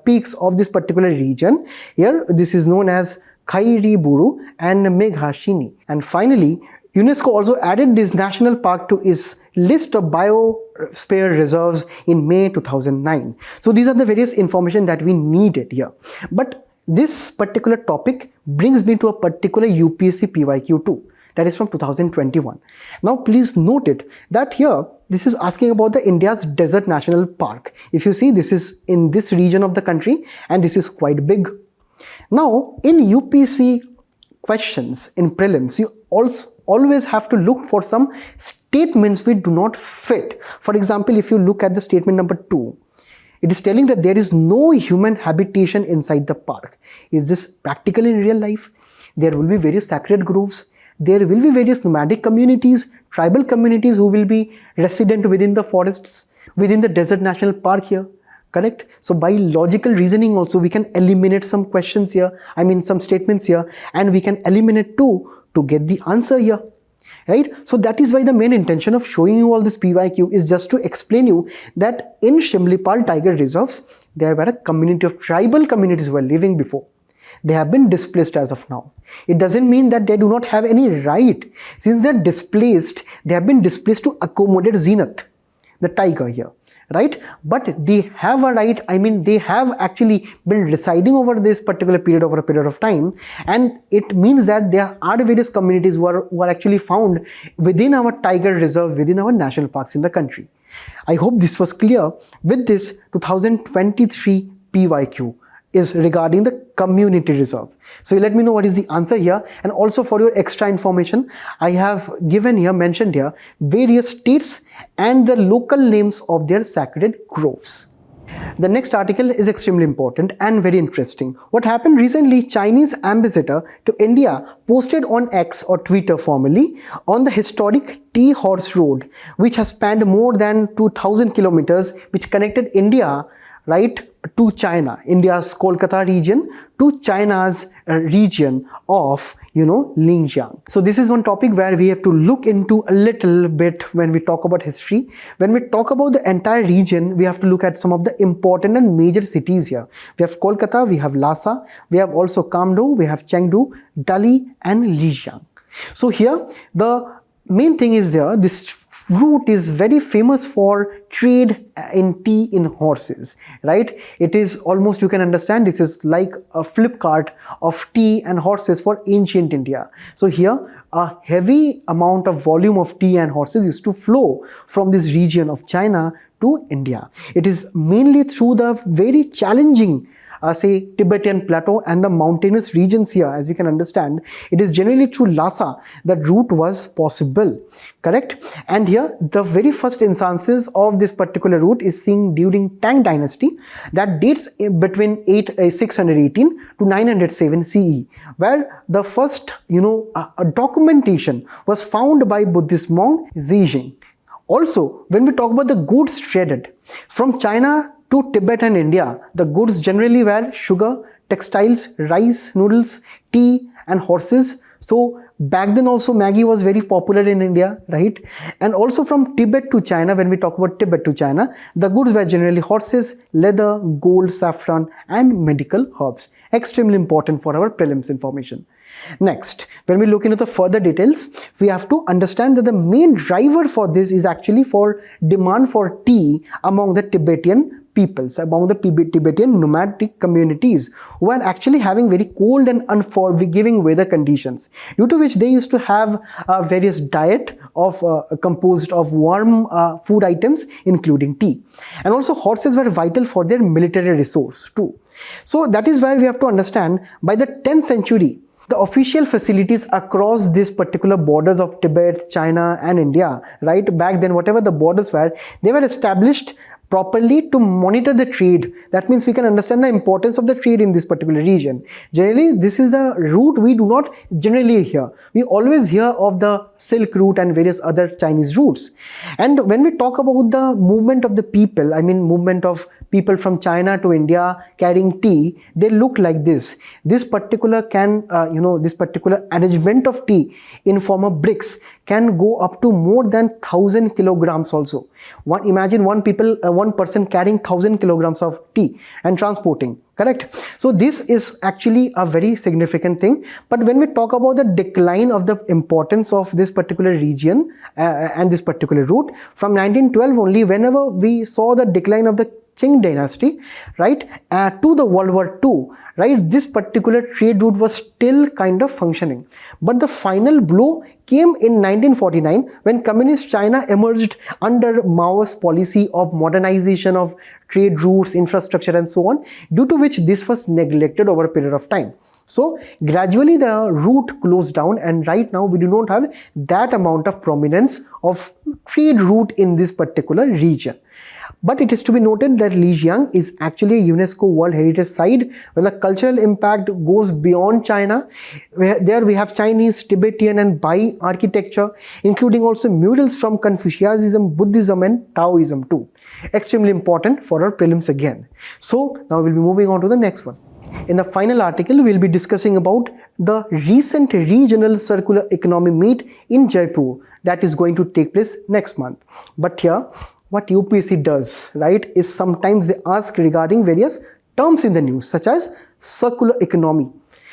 [SPEAKER 1] peaks of this particular region. Here this is known as Khairi Buru and Meghashini. And finally, UNESCO also added this national park to its list of biosphere reserves in May 2009. So these are the various information that we needed here. But this particular topic brings me to a particular UPSC PYQ too. That is from 2021. Now please note it that here this is asking about the India's Desert National Park. If you see, this is in this region of the country and this is quite big. Now in UPSC questions in prelims, you also always have to look for some statements which do not fit. For example, if you look at the statement number 2, it is telling that there is no human habitation inside the park. Is this practical in real life? There will be various sacred groves. There will be various nomadic communities, tribal communities who will be resident within the forests, within the Desert National Park here, correct? So by logical reasoning also we can eliminate some questions here, some statements here, and we can eliminate 2 to get the answer here, right? So that is why the main intention of showing you all this PYQ is just to explain you that in Shimlipal Tiger Reserves, there were a community of tribal communities who were living before. They have been displaced as of now. It doesn't mean that they do not have any right. Since they are displaced, they have been displaced to accommodate Zenith, the tiger here, right? But they have a right, they have actually been residing over this particular period, over a period of time, and it means that there are various communities who are actually found within our tiger reserve, within our national parks in the country. I hope this was clear. With this 2023 PYQ is regarding the community reserve. So let me know what is the answer here, and also for your extra information, I have mentioned here various states and the local names of their sacred groves. The next article is extremely important and very interesting. What happened recently, Chinese ambassador to India posted on X, or Twitter formerly, on the historic Tea Horse Road, which has spanned more than 2,000 kilometers, which connected India, right, to China, India's Kolkata region, to China's region of, Xinjiang. So this is one topic where we have to look into a little bit when we talk about history. When we talk about the entire region, we have to look at some of the important and major cities here. We have Kolkata, we have Lhasa, we have also Kamdo, we have Chengdu, Delhi and Lijiang. So here, the main thing is there, this route is very famous for trade in tea in horses, right? It is almost, you can understand, this is like a Flipkart of tea and horses for ancient India. So here a heavy amount of volume of tea and horses used to flow from this region of China to India. It is mainly through the very challenging Tibetan plateau and the mountainous regions here. As we can understand, it is generally through Lhasa that route was possible, correct? And here the very first instances of this particular route is seen during Tang dynasty, that dates between 618 to 907 CE, where the first documentation was found by Buddhist monk Zijing. Also, when we talk about the goods traded from China to Tibet and India, the goods generally were sugar, textiles, rice, noodles, tea and horses. So Back then also Maggi was very popular in India, right? And also from Tibet to China, when we talk about Tibet to China, the goods were generally horses, leather, gold, saffron and medical herbs. Extremely important for our prelims information. Next, when we look into the further details, we have to understand that the main driver for this is actually for demand for tea among the Tibetan peoples, among the Tibetan nomadic communities who are actually having very cold and unforgiving weather conditions, due to which they used to have various diet of composed of warm food items including tea. And also horses were vital for their military resource too. So that is why we have to understand by the 10th century, the official facilities across these particular borders of Tibet, China and India, right, back then whatever the borders were, they were established properly to monitor the trade. That means we can understand the importance of the trade in this particular region. Generally, this is the route we do not generally hear. We always hear of the Silk Route and various other Chinese routes. And when we talk about the movement of the people, I mean movement of people from China to India carrying tea, they look like this. This particular this particular arrangement of tea in form of bricks can go up to more than 1000 kilograms also. Imagine one person carrying 1000 kilograms of tea and transporting, correct? So this is actually a very significant thing. But when we talk about the decline of the importance of this particular region and this particular route, from 1912 only, whenever we saw the decline of the Qing dynasty, right, to the World War II, right, this particular trade route was still kind of functioning. But the final blow came in 1949 when Communist China emerged under Mao's policy of modernization of trade routes, infrastructure and so on, due to which this was neglected over a period of time. So gradually the route closed down, and right now we do not have that amount of prominence of trade route in this particular region. But it is to be noted that Lijiang is actually a UNESCO World Heritage Site where the cultural impact goes beyond China. There we have Chinese, Tibetan and Bai architecture, including also murals from Confucianism, Buddhism and Taoism too. Extremely important for our prelims again. So now we'll be moving on to the next one. In the final article, we'll be discussing about the recent regional circular economy meet in Jaipur that is going to take place next month. But here, what UPSC does, right, is sometimes they ask regarding various terms in the news such as circular economy.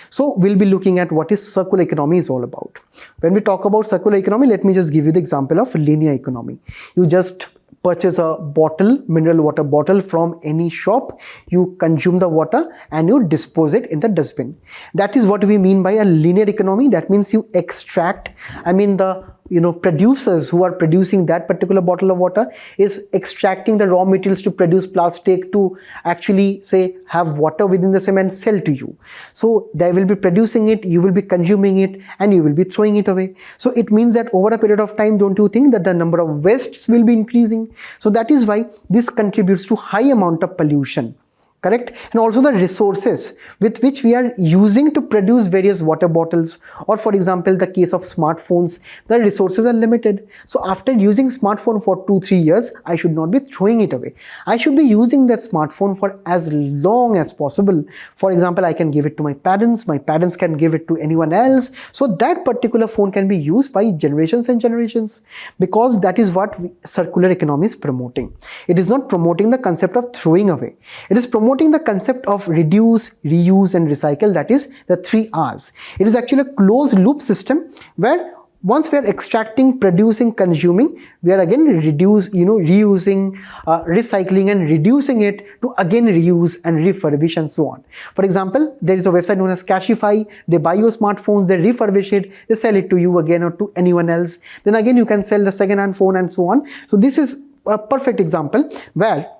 [SPEAKER 1] So we'll be looking at what is circular economy is all about. When we talk about circular economy, let me just give you the example of linear economy. You just purchase a bottle, mineral water bottle from any shop, you consume the water and you dispose it in the dustbin. That is what we mean by a linear economy. That means you extract, the producers who are producing that particular bottle of water is extracting the raw materials to produce plastic to actually say have water within the same and sell to you. So they will be producing it, you will be consuming it and you will be throwing it away. So it means that over a period of time, don't you think that the number of wastes will be increasing? So that is why this contributes to high amount of pollution. Correct? And also the resources with which we are using to produce various water bottles, or for example the case of smartphones, the resources are limited. So after using smartphone for 2-3 years, I should not be throwing it away. I should be using that smartphone for as long as possible. For example, I can give it to my parents can give it to anyone else. So that particular phone can be used by generations and generations, because that is what circular economy is promoting. It is not promoting the concept of throwing away. It is promoting the concept of reduce, reuse and recycle, that is the 3 R's. It is actually a closed loop system where once we are extracting, producing, consuming, we are again reusing, recycling and reducing it to again reuse and refurbish and so on. For example, there is a website known as Cashify. They buy your smartphones, they refurbish it, they sell it to you again or to anyone else. Then again you can sell the second-hand phone and so on. So this is a perfect example where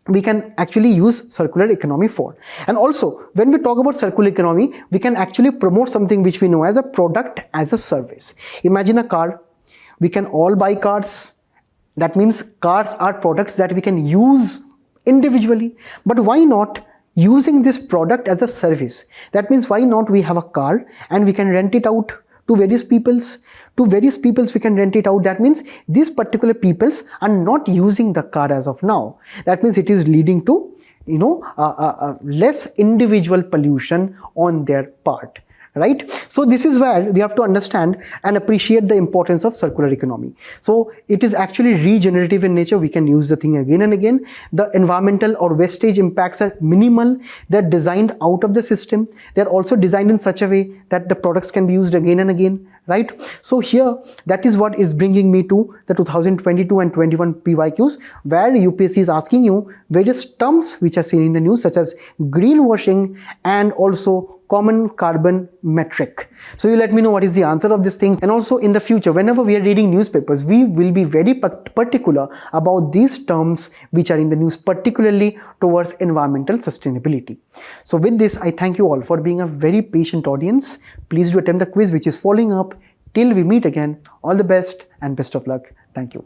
[SPEAKER 1] we can actually use circular economy for. And also, when we talk about circular economy, we can actually promote something which we know as a product as a service. Imagine a car. We can all buy cars. That means cars are products that we can use individually. But why not using this product as a service? That means why not we have a car and we can rent it out to various peoples. To various peoples we can rent it out. That means these particular peoples are not using the car as of now. That means it is leading to less individual pollution on their part, right? So this is where we have to understand and appreciate the importance of circular economy. So it is actually regenerative in nature. We can use the thing again and again. The environmental or wastage impacts are minimal. They're designed out of the system. They're also designed in such a way that the products can be used again and again, right? So here, that is what is bringing me to the 2022 and 21 PYQs, where UPSC is asking you various terms which are seen in the news, such as greenwashing and also common carbon metric. So you let me know what is the answer of these things. And also in the future, whenever we are reading newspapers, we will be very particular about these terms which are in the news, particularly towards environmental sustainability. So with this, I thank you all for being a very patient audience. Please do attempt the quiz which is following up. Till we meet again, all the best and best of luck. Thank you.